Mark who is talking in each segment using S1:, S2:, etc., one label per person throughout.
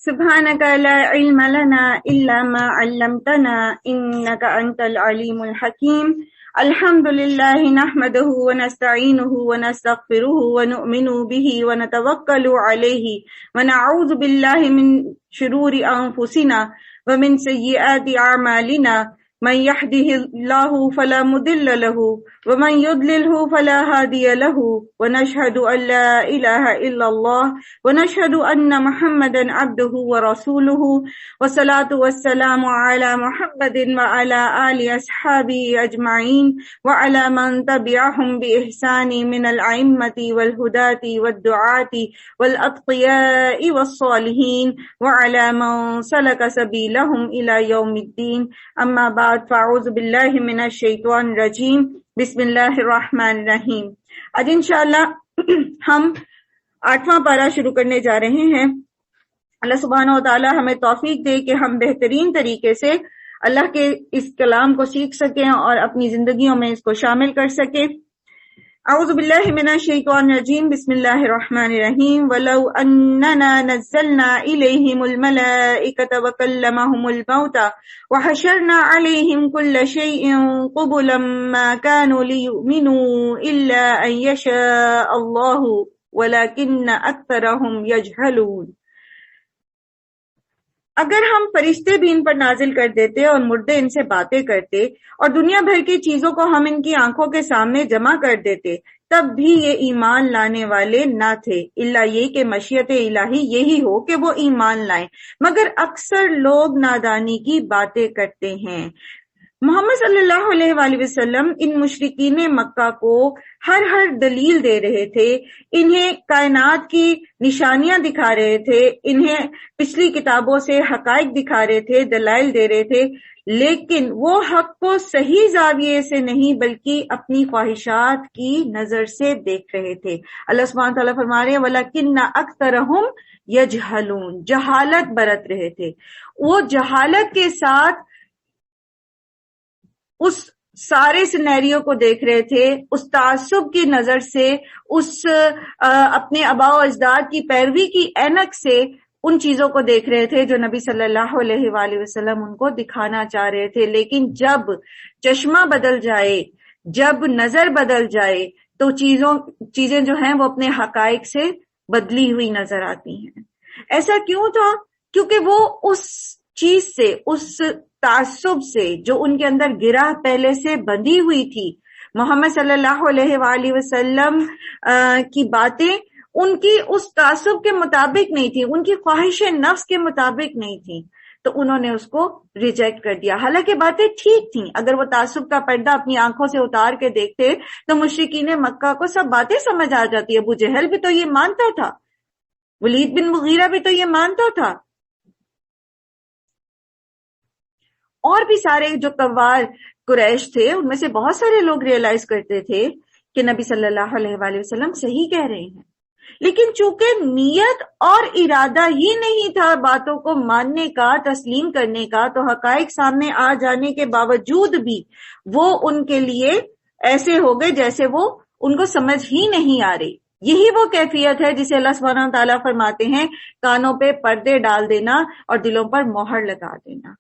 S1: سبحانك لا علم لنا إلا ما علمتنا إنك أنت العليم الحكيم. الحمد لله نحمده ونستعينه ونستغفره ونؤمن به ونتوكل عليه ونعوذ بالله من شرور أنفسنا ومن سيئات أعمالنا. من يهده الله فلا مضل له ومن يضلله فلا هادي له ونشهد أن لا إله إلا الله ونشهد أن محمدا عبده ورسوله والصلاة والسلام على محمد وعلى آل أصحابه أجمعين وعلى من تبعهم بإحسان من الأئمة والهداة والدعاة والأتقياء والصالحين وعلى من سلك سبيلهم إلى يوم الدين. أما بعد فاعوذ باللہ من الشیطان الرجیم. بسم اللہ الرحمن الرحیم. آج انشاءاللہ ہم 8واں پارہ شروع کرنے جا رہے ہیں. اللہ سبحانہ و تعالی ہمیں توفیق دے کہ ہم بہترین طریقے سے اللہ کے اس کلام کو سیکھ سکیں اور اپنی زندگیوں میں اس کو شامل کر سکیں. اعوذ باللہ من الشیطان الرجیم. بسم اللہ الرحمن الرحیم. وَلَوْ أَنَّنَا نَزَّلْنَا إِلَيْهِمُ الْمَلَائِكَةَ وَكَلَّمَهُمُ الْمَوْتَى وَحَشَرْنَا عَلَيْهِمْ كُلَّ شَيْءٍ قُبُلًا مَا كَانُوا لِيُؤْمِنُوا إِلَّا أَن يَشَاءَ اللَّهُ وَلَكِنَّ أَكْثَرَهُمْ يَجْهَلُونَ. اگر ہم فرشتے بھی ان پر نازل کر دیتے اور مردے ان سے باتیں کرتے اور دنیا بھر کی چیزوں کو ہم ان کی آنکھوں کے سامنے جمع کر دیتے تب بھی یہ ایمان لانے والے نہ تھے، الا یہ کہ مشیت الہی یہی ہو کہ وہ ایمان لائیں، مگر اکثر لوگ نادانی کی باتیں کرتے ہیں. محمد صلی اللہ علیہ وآلہ وسلم ان مشرکین مکہ کو ہر دلیل دے رہے تھے، انہیں کائنات کی نشانیاں دکھا رہے تھے، انہیں پچھلی کتابوں سے حقائق دکھا رہے تھے، دلائل دے رہے تھے، لیکن وہ حق کو صحیح زاویے سے نہیں بلکہ اپنی خواہشات کی نظر سے دیکھ رہے تھے. اللہ سبحانہ تعالیٰ فرما رہے ہیں وَلَكِنَّ أَكْثَرَهُمْ يَجْهَلُونَ. جہالت برت رہے تھے. وہ جہالت کے ساتھ اس سارے سینیریو کو دیکھ رہے تھے، اس تعصب کی نظر سے، اس اپنے آباء و اجداد کی پیروی کی اینک سے ان چیزوں کو دیکھ رہے تھے جو نبی صلی اللہ علیہ وآلہ وسلم ان کو دکھانا چاہ رہے تھے. لیکن جب چشمہ بدل جائے، جب نظر بدل جائے تو چیزیں جو ہیں وہ اپنے حقائق سے بدلی ہوئی نظر آتی ہیں. ایسا کیوں تھا؟ کیونکہ وہ اس چیز سے، اس تعصب سے جو ان کے اندر گرہ پہلے سے بندھی ہوئی تھی، محمد صلی اللہ علیہ وآلہ وسلم کی باتیں ان کی اس تعصب کے مطابق نہیں تھی، ان کی خواہش نفس کے مطابق نہیں تھی، تو انہوں نے اس کو ریجیکٹ کر دیا. حالانکہ باتیں ٹھیک تھیں. اگر وہ تعصب کا پردہ اپنی آنکھوں سے اتار کے دیکھتے تو مشرکین مکہ کو سب باتیں سمجھ آ جاتی. ابو جہل بھی تو یہ مانتا تھا، ولید بن مغیرہ بھی تو یہ مانتا تھا، اور بھی سارے جو کوار قریش تھے ان میں سے بہت سارے لوگ ریئلائز کرتے تھے کہ نبی صلی اللہ علیہ وآلہ وسلم صحیح کہہ رہے ہیں. لیکن چونکہ نیت اور ارادہ ہی نہیں تھا باتوں کو ماننے کا، تسلیم کرنے کا، تو حقائق سامنے آ جانے کے باوجود بھی وہ ان کے لیے ایسے ہو گئے جیسے وہ ان کو سمجھ ہی نہیں آ رہی. یہی وہ کیفیت ہے جسے اللہ سبحانہ و تعالیٰ فرماتے ہیں کانوں پہ پردے ڈال دینا اور دلوں پر مہر لگا دینا.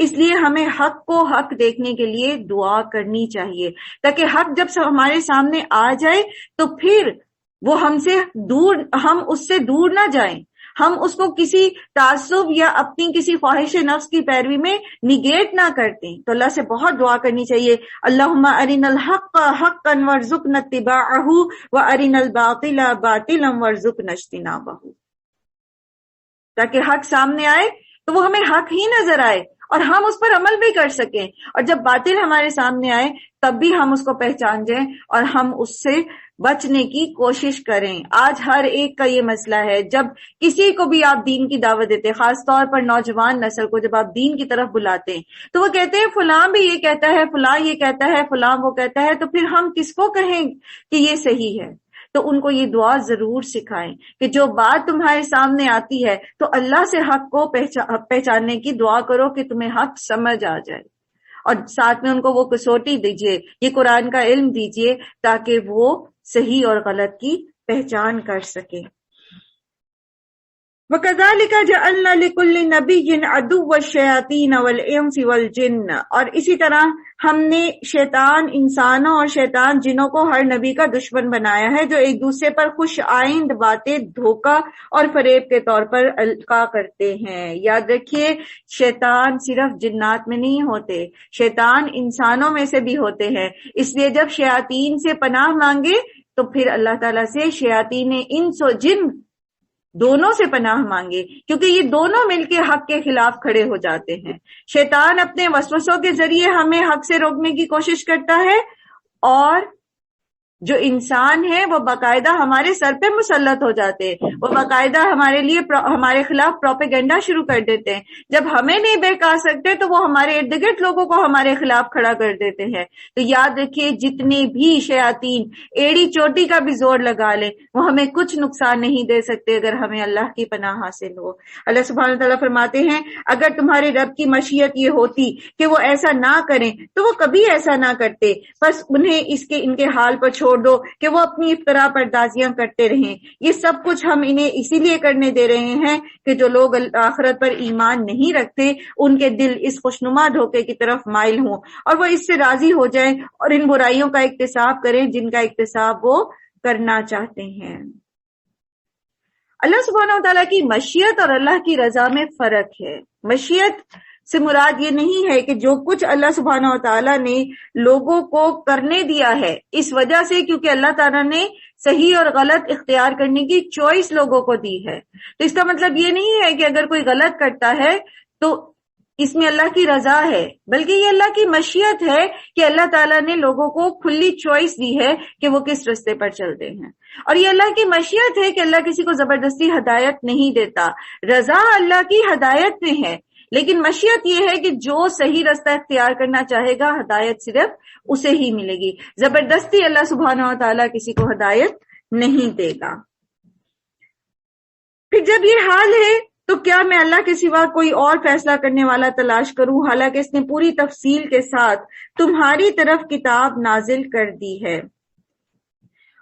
S1: اس لیے ہمیں حق کو حق دیکھنے کے لیے دعا کرنی چاہیے تاکہ حق جب ہمارے سامنے آ جائے تو پھر وہ ہم اس سے دور نہ جائیں، ہم اس کو کسی تعصب یا اپنی کسی خواہش نفس کی پیروی میں نگیٹ نہ کرتے. تو اللہ سے بہت دعا کرنی چاہیے اللہم ارنا الحق حقا وارزقنا اتباعہ وارنا الباطل باطلا وارزقنا اجتنابہ، تاکہ حق سامنے آئے تو وہ ہمیں حق ہی نظر آئے اور ہم اس پر عمل بھی کر سکیں، اور جب باطل ہمارے سامنے آئے تب بھی ہم اس کو پہچان جائیں اور ہم اس سے بچنے کی کوشش کریں. آج ہر ایک کا یہ مسئلہ ہے، جب کسی کو بھی آپ دین کی دعوت دیتے، خاص طور پر نوجوان نسل کو جب آپ دین کی طرف بلاتے ہیں تو وہ کہتے ہیں فلاں بھی یہ کہتا ہے، فلاں یہ کہتا ہے، فلاں وہ کہتا ہے، تو پھر ہم کس کو کہیں کہ یہ صحیح ہے؟ تو ان کو یہ دعا ضرور سکھائیں کہ جو بات تمہارے سامنے آتی ہے تو اللہ سے حق کو پہچاننے کی دعا کرو کہ تمہیں حق سمجھ آ جائے، اور ساتھ میں ان کو وہ کسوٹی دیجئے، یہ قرآن کا علم دیجئے تاکہ وہ صحیح اور غلط کی پہچان کر سکیں. وَكَذَلِكَ جَعَلْنَا لِكُلِّ نَبِيٍّ عَدُوًّا الشَّيَاطِينَ وَالْإِنسِ وَالْجِنِّ، اور اسی طرح ہم نے شیطان انسانوں اور شیطان جنوں کو ہر نبی کا دشمن بنایا ہے، جو ایک دوسرے پر خوش آئند باتیں دھوکہ اور فریب کے طور پر القا کرتے ہیں۔ یاد رکھیے شیطان صرف جنات میں نہیں ہوتے، شیطان انسانوں میں سے بھی ہوتے ہیں، اس لیے جب شیاطین سے پناہ مانگے تو پھر اللہ تعالیٰ سے شیاطین انس و جن دونوں سے پناہ مانگے، کیونکہ یہ دونوں مل کے حق کے خلاف کھڑے ہو جاتے ہیں۔ شیطان اپنے وسوسوں کے ذریعے ہمیں حق سے روکنے کی کوشش کرتا ہے، اور جو انسان ہے وہ باقاعدہ ہمارے سر پہ مسلط ہو جاتے ہیں، وہ باقاعدہ ہمارے خلاف پروپیگنڈا شروع کر دیتے ہیں۔ جب ہمیں نہیں بہکا سکتے تو وہ ہمارے ارد گرد لوگوں کو ہمارے خلاف کھڑا کر دیتے ہیں۔ تو یاد رکھیے جتنے بھی شیاطین ایڑی چوٹی کا بھی زور لگا لیں، وہ ہمیں کچھ نقصان نہیں دے سکتے اگر ہمیں اللہ کی پناہ حاصل ہو۔ اللہ سبحانہ وتعالیٰ فرماتے ہیں اگر تمہارے رب کی مشیت یہ ہوتی کہ وہ ایسا نہ کریں تو وہ کبھی ایسا نہ کرتے، بس انہیں ان کے حال پر چھوڑ دو کہ وہ اپنی افطرا پردازیاں کرتے رہیں۔ یہ سب کچھ ہم انہیں اسی لیے کرنے دے رہے ہیں کہ جو لوگ آخرت پر ایمان نہیں رکھتے ان کے دل اس خوشنما دھوکے کی طرف مائل ہوں اور وہ اس سے راضی ہو جائیں اور ان برائیوں کا اکتساب کریں جن کا اکتساب وہ کرنا چاہتے ہیں۔ اللہ سبحانہ وتعالیٰ کی مشیت اور اللہ کی رضا میں فرق ہے۔ مشیت سے مراد یہ نہیں ہے کہ جو کچھ اللہ سبحانہ وتعالیٰ نے لوگوں کو کرنے دیا ہے اس وجہ سے کیونکہ اللہ تعالیٰ نے صحیح اور غلط اختیار کرنے کی چوائس لوگوں کو دی ہے، تو اس کا مطلب یہ نہیں ہے کہ اگر کوئی غلط کرتا ہے تو اس میں اللہ کی رضا ہے، بلکہ یہ اللہ کی مشیت ہے کہ اللہ تعالیٰ نے لوگوں کو کھلی چوائس دی ہے کہ وہ کس رستے پر چلتے ہیں، اور یہ اللہ کی مشیت ہے کہ اللہ کسی کو زبردستی ہدایت نہیں دیتا۔ رضا اللہ کی ہدایت میں ہے، لیکن مشیت یہ ہے کہ جو صحیح رستہ اختیار کرنا چاہے گا ہدایت صرف اسے ہی ملے گی، زبردستی اللہ سبحانہ وتعالیٰ کسی کو ہدایت نہیں دے گا۔ پھر جب یہ حال ہے تو کیا میں اللہ کے سوا کوئی اور فیصلہ کرنے والا تلاش کروں، حالانکہ اس نے پوری تفصیل کے ساتھ تمہاری طرف کتاب نازل کر دی ہے،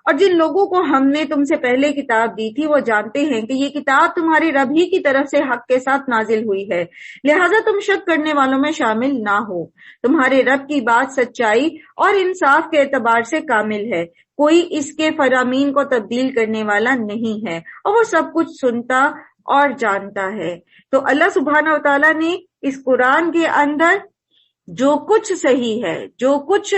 S1: اور جن لوگوں کو ہم نے تم سے پہلے کتاب دی تھی وہ جانتے ہیں کہ یہ کتاب تمہارے رب ہی کی طرف سے حق کے ساتھ نازل ہوئی ہے، لہذا تم شک کرنے والوں میں شامل نہ ہو۔ تمہارے رب کی بات سچائی اور انصاف کے اعتبار سے کامل ہے، کوئی اس کے فرامین کو تبدیل کرنے والا نہیں ہے، اور وہ سب کچھ سنتا اور جانتا ہے۔ تو اللہ سبحانہ وتعالیٰ نے اس قرآن کے اندر جو کچھ صحیح ہے، جو کچھ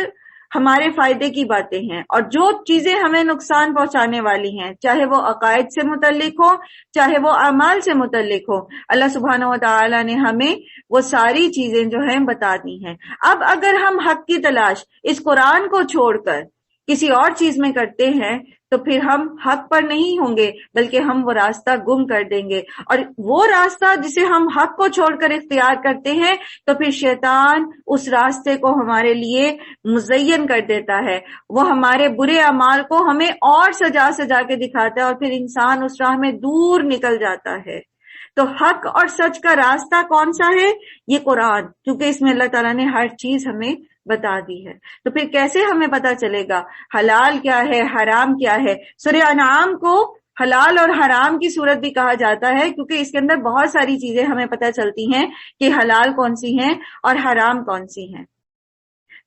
S1: ہمارے فائدے کی باتیں ہیں اور جو چیزیں ہمیں نقصان پہنچانے والی ہیں، چاہے وہ عقائد سے متعلق ہو چاہے وہ اعمال سے متعلق ہو، اللہ سبحانہ وتعالی نے ہمیں وہ ساری چیزیں جو ہیں بتا دی ہیں۔ اب اگر ہم حق کی تلاش اس قرآن کو چھوڑ کر کسی اور چیز میں کرتے ہیں تو پھر ہم حق پر نہیں ہوں گے بلکہ ہم وہ راستہ گم کر دیں گے، اور وہ راستہ جسے ہم حق کو چھوڑ کر اختیار کرتے ہیں تو پھر شیطان اس راستے کو ہمارے لیے مزین کر دیتا ہے، وہ ہمارے برے اعمال کو ہمیں اور سجا سجا کے دکھاتا ہے اور پھر انسان اس راہ میں دور نکل جاتا ہے۔ تو حق اور سچ کا راستہ کون سا ہے؟ یہ قرآن، کیونکہ اس میں اللہ تعالیٰ نے ہر چیز ہمیں بتا دی ہے۔ تو پھر کیسے ہمیں پتا چلے گا حلال کیا ہے حرام کیا ہے؟ سورہ انعام کو حلال اور حرام کی صورت بھی کہا جاتا ہے کیونکہ اس کے اندر بہت ساری چیزیں ہمیں پتہ چلتی ہیں کہ حلال کون سی ہیں اور حرام کون سی ہیں۔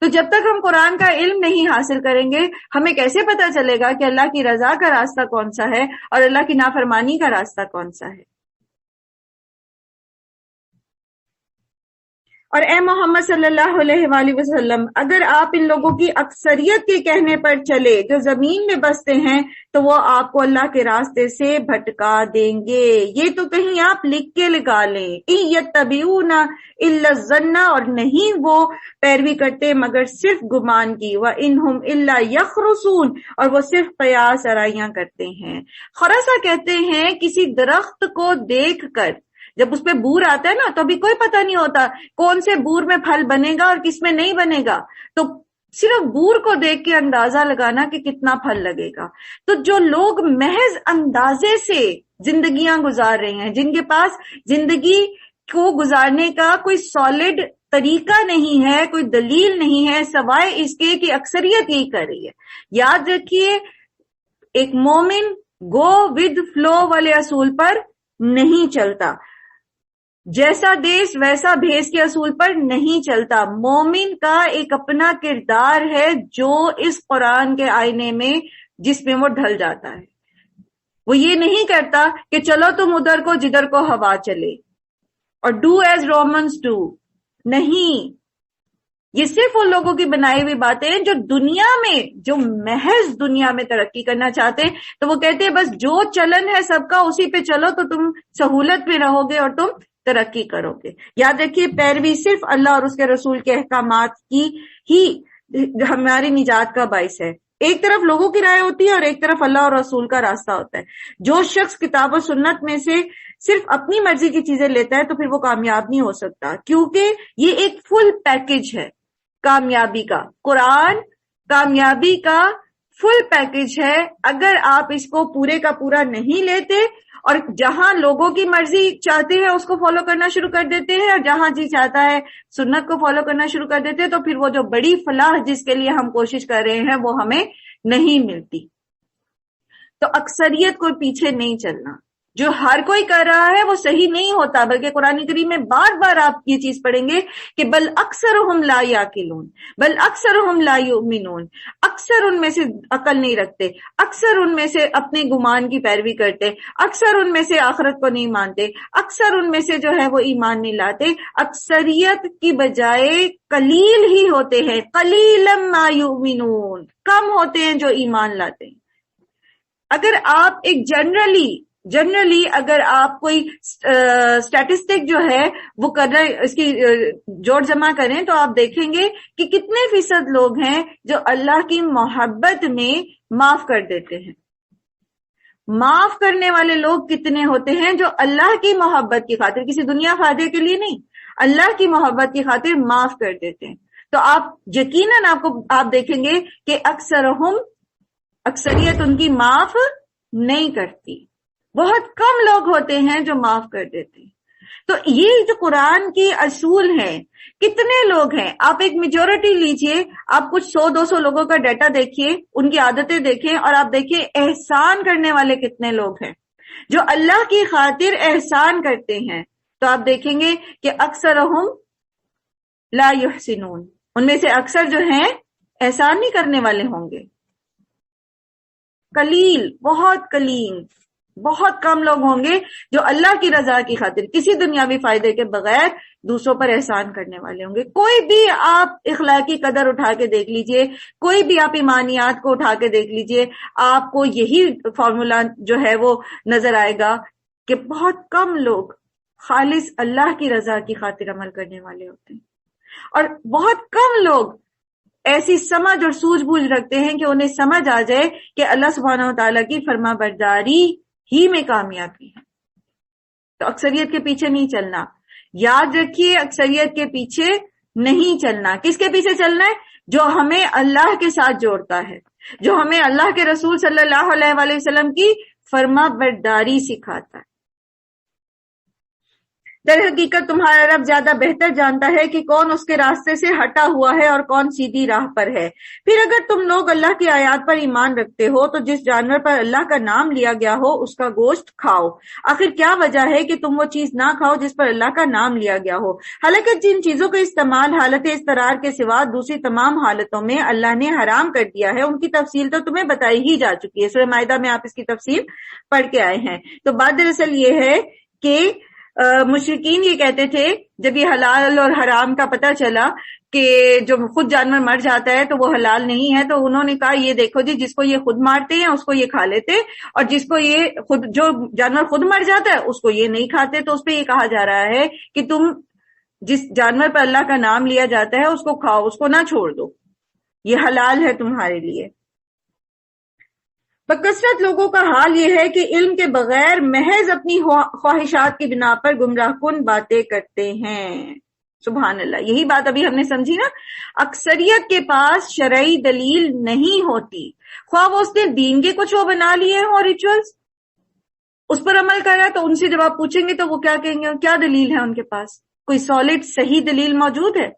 S1: تو جب تک ہم قرآن کا علم نہیں حاصل کریں گے ہمیں کیسے پتہ چلے گا کہ اللہ کی رضا کا راستہ کون سا ہے اور اللہ کی نافرمانی کا راستہ کون سا ہے؟ اور اے محمد صلی اللہ علیہ وآلہ وسلم، اگر آپ ان لوگوں کی اکثریت کے کہنے پر چلے جو زمین میں بستے ہیں تو وہ آپ کو اللہ کے راستے سے بھٹکا دیں گے۔ یہ تو کہیں آپ لکھ کے لگا لیں، ان یتبعون الا الظن، اور نہیں وہ پیروی کرتے مگر صرف گمان کی، وانہم الا یخرصون، اور وہ صرف قیاس آرائیاں کرتے ہیں۔ خرصہ کہتے ہیں کسی درخت کو دیکھ کر، جب اس پہ بور آتا ہے نا تو ابھی کوئی پتہ نہیں ہوتا کون سے بور میں پھل بنے گا اور کس میں نہیں بنے گا، تو صرف بور کو دیکھ کے اندازہ لگانا کہ کتنا پھل لگے گا۔ تو جو لوگ محض اندازے سے زندگیاں گزار رہے ہیں، جن کے پاس زندگی کو گزارنے کا کوئی سالڈ طریقہ نہیں ہے، کوئی دلیل نہیں ہے سوائے اس کے کہ اکثریت یہی کر رہی ہے۔ یاد رکھیے ایک مومن گو ود فلو والے اصول پر نہیں چلتا. جیسا دیس ویسا بھیس کے اصول پر نہیں چلتا. مومن کا ایک اپنا کردار ہے جو اس قرآن کے آئینے میں جس میں وہ ڈھل جاتا ہے. وہ یہ نہیں کرتا کہ چلو تم ادھر کو جدھر کو ہوا چلے اور ڈو ایز رومنس ڈو. نہیں، یہ صرف ان لوگوں کی بنائی ہوئی باتیں ہیں جو دنیا میں، جو محض دنیا میں ترقی کرنا چاہتے ہیں. تو وہ کہتے ہیں بس جو چلن ہے سب کا اسی پہ چلو تو تم سہولت میں رہو گے اور تم ترقی کرو گے. یاد رکھیے پیروی صرف اللہ اور اس کے رسول کے احکامات کی ہی ہماری نجات کا باعث ہے. ایک طرف لوگوں کی رائے ہوتی ہے اور ایک طرف اللہ اور رسول کا راستہ ہوتا ہے. جو شخص کتاب و سنت میں سے صرف اپنی مرضی کی چیزیں لیتا ہے تو پھر وہ کامیاب نہیں ہو سکتا، کیونکہ یہ ایک فل پیکج ہے کامیابی کا. قرآن کامیابی کا فل پیکج ہے. اگر آپ اس کو پورے کا پورا نہیں لیتے اور جہاں لوگوں کی مرضی چاہتے ہیں اس کو فالو کرنا شروع کر دیتے ہیں اور جہاں جی چاہتا ہے سنت کو فالو کرنا شروع کر دیتے ہیں، تو پھر وہ جو بڑی فلاح جس کے لیے ہم کوشش کر رہے ہیں وہ ہمیں نہیں ملتی. تو اکثریت کو پیچھے نہیں چلنا. جو ہر کوئی کر رہا ہے وہ صحیح نہیں ہوتا، بلکہ قرآن کریم میں بار بار آپ یہ چیز پڑھیں گے کہ بل اکثرہم لا یعقلون، بل اکثرہم لا یؤمنون. اکثر ان میں سے عقل نہیں رکھتے، اکثر ان میں سے اپنے گمان کی پیروی کرتے، اکثر ان میں سے آخرت کو نہیں مانتے، اکثر ان میں سے جو ہے وہ ایمان نہیں لاتے. اکثریت کی بجائے قلیل ہی ہوتے ہیں، قلیلا ما یؤمنون، کم ہوتے ہیں جو ایمان لاتے ہیں. اگر آپ ایک جنرلی اگر آپ کوئی اسٹیٹسٹک جو ہے وہ کر رہے، اس کی جوڑ جمع کریں تو آپ دیکھیں گے کہ کتنے فیصد لوگ ہیں جو اللہ کی محبت میں معاف کر دیتے ہیں. معاف کرنے والے لوگ کتنے ہوتے ہیں جو اللہ کی محبت کی خاطر، کسی دنیا فائدے کے لیے نہیں، اللہ کی محبت کی خاطر معاف کر دیتے ہیں. تو آپ یقیناً آپ دیکھیں گے کہ اکثریت ان کی معاف نہیں کرتی. بہت کم لوگ ہوتے ہیں جو معاف کر دیتے ہیں. تو یہ جو قرآن کی اصول ہیں، کتنے لوگ ہیں؟ آپ ایک میجورٹی لیجئے، آپ کچھ 100-200 لوگوں کا ڈیٹا دیکھیے، ان کی عادتیں دیکھیں اور آپ دیکھیں احسان کرنے والے کتنے لوگ ہیں جو اللہ کی خاطر احسان کرتے ہیں. تو آپ دیکھیں گے کہ اکثرہم لا یحسنون، ان میں سے اکثر جو ہیں احسان نہیں کرنے والے ہوں گے. قلیل، بہت کم لوگ ہوں گے جو اللہ کی رضا کی خاطر کسی دنیاوی فائدے کے بغیر دوسروں پر احسان کرنے والے ہوں گے. کوئی بھی آپ اخلاقی قدر اٹھا کے دیکھ لیجئے، کوئی بھی آپ ایمانیات کو اٹھا کے دیکھ لیجئے، آپ کو یہی فارمولا جو ہے وہ نظر آئے گا کہ بہت کم لوگ خالص اللہ کی رضا کی خاطر عمل کرنے والے ہوتے ہیں، اور بہت کم لوگ ایسی سمجھ اور سوجھ بوجھ رکھتے ہیں کہ انہیں سمجھ آ جائے کہ اللہ سبحانہ و تعالیٰ کی فرما برداری ہی میں کامیابی ہے. تو اکثریت کے پیچھے نہیں چلنا. یاد رکھیے اکثریت کے پیچھے نہیں چلنا. کس کے پیچھے چلنا ہے؟ جو ہمیں اللہ کے ساتھ جوڑتا ہے، جو ہمیں اللہ کے رسول صلی اللہ علیہ وآلہ وسلم کی فرما برداری سکھاتا ہے. در حقیقت تمہارا رب زیادہ بہتر جانتا ہے کہ کون اس کے راستے سے ہٹا ہوا ہے اور کون سیدھی راہ پر ہے. پھر اگر تم لوگ اللہ کی آیات پر ایمان رکھتے ہو تو جس جانور پر اللہ کا نام لیا گیا ہو اس کا گوشت کھاؤ. آخر کیا وجہ ہے کہ تم وہ چیز نہ کھاؤ جس پر اللہ کا نام لیا گیا ہو؟ حالانکہ جن چیزوں کا استعمال حالت اضطرار کے سوا دوسری تمام حالتوں میں اللہ نے حرام کر دیا ہے، ان کی تفصیل تو تمہیں بتائی ہی جا چکی ہے. سورہ مائدہ میں آپ اس کی تفصیل پڑھ کے آئے ہیں. تو بات دراصل یہ ہے کہ مشرکین یہ کہتے تھے جب یہ حلال اور حرام کا پتہ چلا کہ جو خود جانور مر جاتا ہے تو وہ حلال نہیں ہے، تو انہوں نے کہا یہ دیکھو جی، جس کو یہ خود مارتے ہیں اس کو یہ کھا لیتے، اور جس کو یہ خود، جو جانور خود مر جاتا ہے اس کو یہ نہیں کھاتے. تو اس پہ یہ کہا جا رہا ہے کہ تم جس جانور پر اللہ کا نام لیا جاتا ہے اس کو کھاؤ، اس کو نہ چھوڑ دو، یہ حلال ہے تمہارے لیے. بکثرت لوگوں کا حال یہ ہے کہ علم کے بغیر محض اپنی خواہشات کی بنا پر گمراہ کن باتیں کرتے ہیں. سبحان اللہ، یہی بات ابھی ہم نے سمجھی نا. اکثریت کے پاس شرعی دلیل نہیں ہوتی، خواہ وہ اس نے دین کے کچھ وہ بنا لیے ہیں اور ریچولز اس پر عمل کر رہا ہے. تو ان سے جب آپ پوچھیں گے تو وہ کیا کہیں گے؟ کیا دلیل ہے ان کے پاس؟ کوئی سالڈ صحیح دلیل موجود ہے؟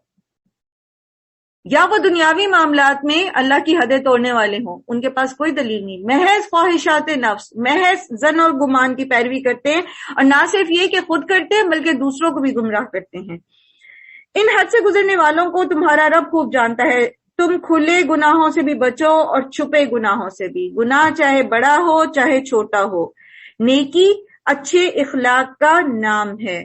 S1: یا وہ دنیاوی معاملات میں اللہ کی حدیں توڑنے والے ہوں، ان کے پاس کوئی دلیل نہیں، محض خواہشات نفس، محض ظن اور گمان کی پیروی کرتے ہیں، اور نہ صرف یہ کہ خود کرتے ہیں بلکہ دوسروں کو بھی گمراہ کرتے ہیں۔ ان حد سے گزرنے والوں کو تمہارا رب خوب جانتا ہے، تم کھلے گناہوں سے بھی بچو اور چھپے گناہوں سے بھی، گناہ چاہے بڑا ہو چاہے چھوٹا ہو۔ نیکی اچھے اخلاق کا نام ہے،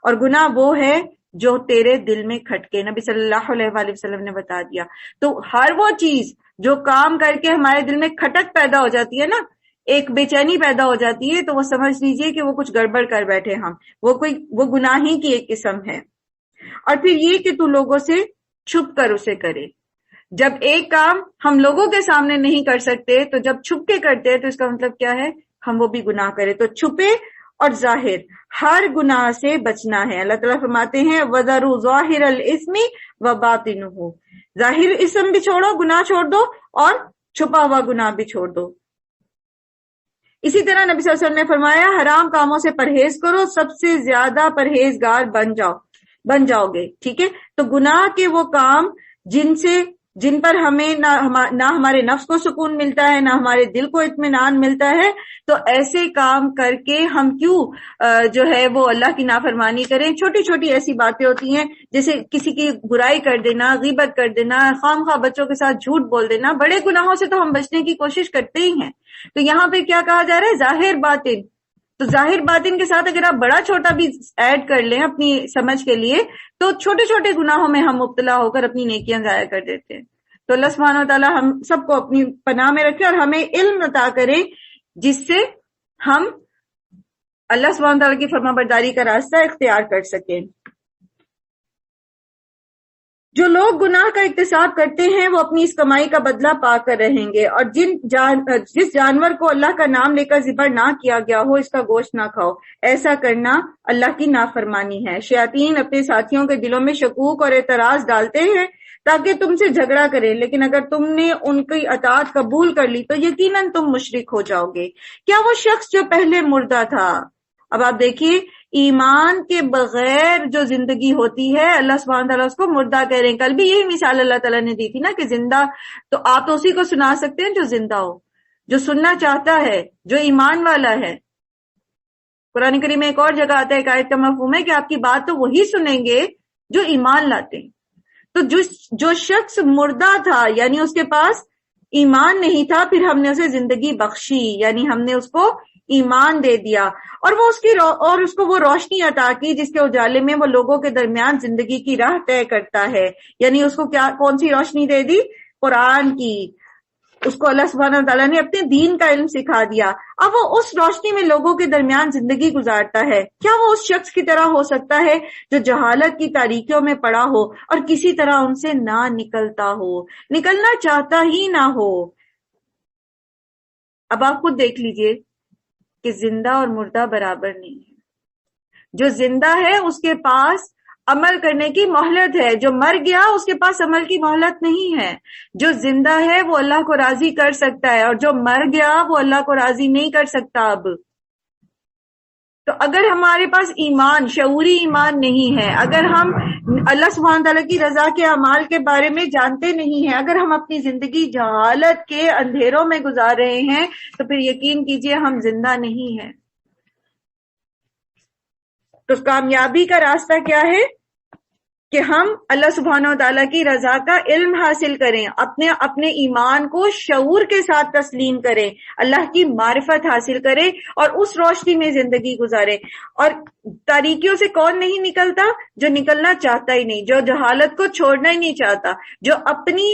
S1: اور گناہ وہ ہے جو تیرے دل میں کھٹکے، نبی صلی اللہ علیہ وآلہ وسلم نے بتا دیا۔ تو ہر وہ چیز جو کام کر کے ہمارے دل میں کھٹک پیدا ہو جاتی ہے نا، ایک بے چینی پیدا ہو جاتی ہے، تو وہ سمجھ لیجئے کہ وہ کچھ گڑبڑ کر بیٹھے ہم، وہ گناہ ہی کی ایک قسم ہے۔ اور پھر یہ کہ تو لوگوں سے چھپ کر اسے کرے۔ جب ایک کام ہم لوگوں کے سامنے نہیں کر سکتے تو جب چھپ کے کرتے ہیں تو اس کا مطلب کیا ہے؟ ہم وہ بھی گناہ کرے۔ تو چھپے اور ظاہر ہر گناہ سے بچنا ہے۔ اللہ تعالیٰ فرماتے ہیں وَذَرُوا ظَاهِرَ الْإِثْمِ وَبَاطِنَهُ، ظاہر اسم بھی چھوڑو، گناہ چھوڑ دو، اور چھپا ہوا گناہ بھی چھوڑ دو۔ اسی طرح نبی صلی اللہ علیہ وسلم نے فرمایا حرام کاموں سے پرہیز کرو، سب سے زیادہ پرہیزگار بن جاؤ گے۔ ٹھیک ہے، تو گناہ کے وہ کام جن پر ہمیں نہ ہمارے نفس کو سکون ملتا ہے، نہ ہمارے دل کو اطمینان ملتا ہے، تو ایسے کام کر کے ہم کیوں جو ہے وہ اللہ کی نافرمانی کریں۔ چھوٹی چھوٹی ایسی باتیں ہوتی ہیں جیسے کسی کی برائی کر دینا، غیبت کر دینا، خواہ بچوں کے ساتھ جھوٹ بول دینا، بڑے گناہوں سے تو ہم بچنے کی کوشش کرتے ہی ہیں۔ تو یہاں پہ کیا کہا جا رہا ہے؟ ظاہر باطن۔ تو ظاہر باطن کے ساتھ اگر آپ بڑا چھوٹا بھی ایڈ کر لیں اپنی سمجھ کے لیے، تو چھوٹے چھوٹے گناہوں میں ہم مبتلا ہو کر اپنی نیکیاں ضائع کر دیتے ہیں۔ تو اللہ سبحانہ و تعالی ہم سب کو اپنی پناہ میں رکھے اور ہمیں علم عطا کرے جس سے ہم اللہ سبحانہ و تعالی کی فرما برداری کا راستہ اختیار کر سکیں۔ جو لوگ گناہ کا اکتساب کرتے ہیں وہ اپنی اس کمائی کا بدلہ پا کر رہیں گے، اور جس جانور کو اللہ کا نام لے کر ذبح نہ کیا گیا ہو اس کا گوشت نہ کھاؤ، ایسا کرنا اللہ کی نافرمانی ہے۔ شیاطین اپنے ساتھیوں کے دلوں میں شکوک اور اعتراض ڈالتے ہیں تاکہ تم سے جھگڑا کریں، لیکن اگر تم نے ان کی اطاعت قبول کر لی تو یقیناً تم مشرک ہو جاؤ گے۔ کیا وہ شخص جو پہلے مردہ تھا، اب آپ دیکھیے ایمان کے بغیر جو زندگی ہوتی ہے اللہ سبحانہ تعالیٰ اس کو مردہ کہہ رہے ہیں۔ کل بھی یہی مثال اللہ تعالیٰ نے دی تھی نا کہ زندہ، تو آپ تو اسی کو سنا سکتے ہیں جو زندہ ہو، جو سننا چاہتا ہے، جو ایمان والا ہے۔ قرآن کریم میں ایک اور جگہ آتا ہے، ایک آیت کا مفہوم ہے کہ آپ کی بات تو وہی سنیں گے جو ایمان لاتے ہیں۔ تو جو شخص مردہ تھا یعنی اس کے پاس ایمان نہیں تھا، پھر ہم نے اسے زندگی بخشی، یعنی ہم نے اس کو ایمان دے دیا، اور اس کو وہ روشنی عطا کی جس کے اجالے میں وہ لوگوں کے درمیان زندگی کی راہ طے کرتا ہے۔ یعنی اس کو کون سی روشنی دے دی؟ قرآن کی۔ اس کو اللہ سبحانہ تعالیٰ نے اپنے دین کا علم سکھا دیا، اب وہ اس روشنی میں لوگوں کے درمیان زندگی گزارتا ہے۔ کیا وہ اس شخص کی طرح ہو سکتا ہے جو جہالت کی تاریکیوں میں پڑا ہو اور کسی طرح ان سے نہ نکلتا ہو، نکلنا چاہتا ہی نہ ہو؟ اب آپ خود دیکھ لیجئے کہ زندہ اور مردہ برابر نہیں ہے۔ جو زندہ ہے اس کے پاس عمل کرنے کی مہلت ہے، جو مر گیا اس کے پاس عمل کی مہلت نہیں ہے۔ جو زندہ ہے وہ اللہ کو راضی کر سکتا ہے، اور جو مر گیا وہ اللہ کو راضی نہیں کر سکتا۔ اب تو اگر ہمارے پاس ایمان، شعوری ایمان نہیں ہے، اگر ہم اللہ سبحانہ تعالیٰ کی رضا کے اعمال کے بارے میں جانتے نہیں ہیں، اگر ہم اپنی زندگی جہالت کے اندھیروں میں گزار رہے ہیں، تو پھر یقین کیجئے ہم زندہ نہیں ہیں۔ تو کامیابی کا راستہ کیا ہے؟ کہ ہم اللہ سبحانہ و تعالیٰ کی رضا کا علم حاصل کریں، اپنے ایمان کو شعور کے ساتھ تسلیم کریں، اللہ کی معرفت حاصل کریں اور اس روشنی میں زندگی گزاریں۔ اور تاریکیوں سے کون نہیں نکلتا؟ جو نکلنا چاہتا ہی نہیں، جو جہالت کو چھوڑنا ہی نہیں چاہتا، جو اپنی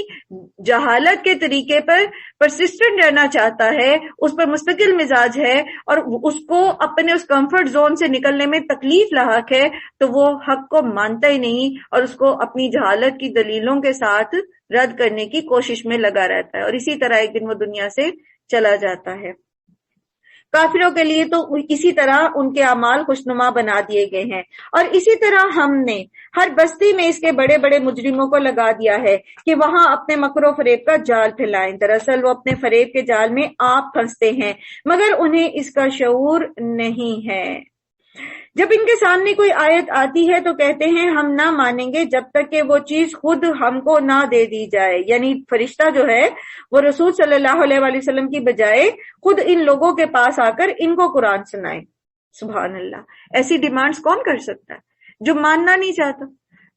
S1: جہالت کے طریقے پر پرسسٹنٹ رہنا چاہتا ہے، اس پر مستقل مزاج ہے اور اس کو اپنے اس کمفرٹ زون سے نکلنے میں تکلیف لاحق ہے، تو وہ حق کو مانتا ہی نہیں اور اس کو اپنی جہالت کی دلیلوں کے ساتھ رد کرنے کی کوشش میں لگا رہتا ہے، اور اسی طرح ایک دن وہ دنیا سے چلا جاتا ہے۔ کافروں کے لیے تو اسی طرح ان کے اعمال خوشنما بنا دیے گئے ہیں، اور اسی طرح ہم نے ہر بستی میں اس کے بڑے بڑے مجرموں کو لگا دیا ہے کہ وہاں اپنے مکر و فریب کا جال پھیلائیں۔ دراصل وہ اپنے فریب کے جال میں آپ پھنستے ہیں، مگر انہیں اس کا شعور نہیں ہے۔ جب ان کے سامنے کوئی آیت آتی ہے تو کہتے ہیں ہم نہ مانیں گے جب تک کہ وہ چیز خود ہم کو نہ دے دی جائے، یعنی فرشتہ جو ہے وہ رسول صلی اللہ علیہ وآلہ وسلم کی بجائے خود ان لوگوں کے پاس آ کر ان کو قرآن سنائے۔ سبحان اللہ، ایسی ڈیمانڈز کون کر سکتا ہے؟ جو ماننا نہیں چاہتا،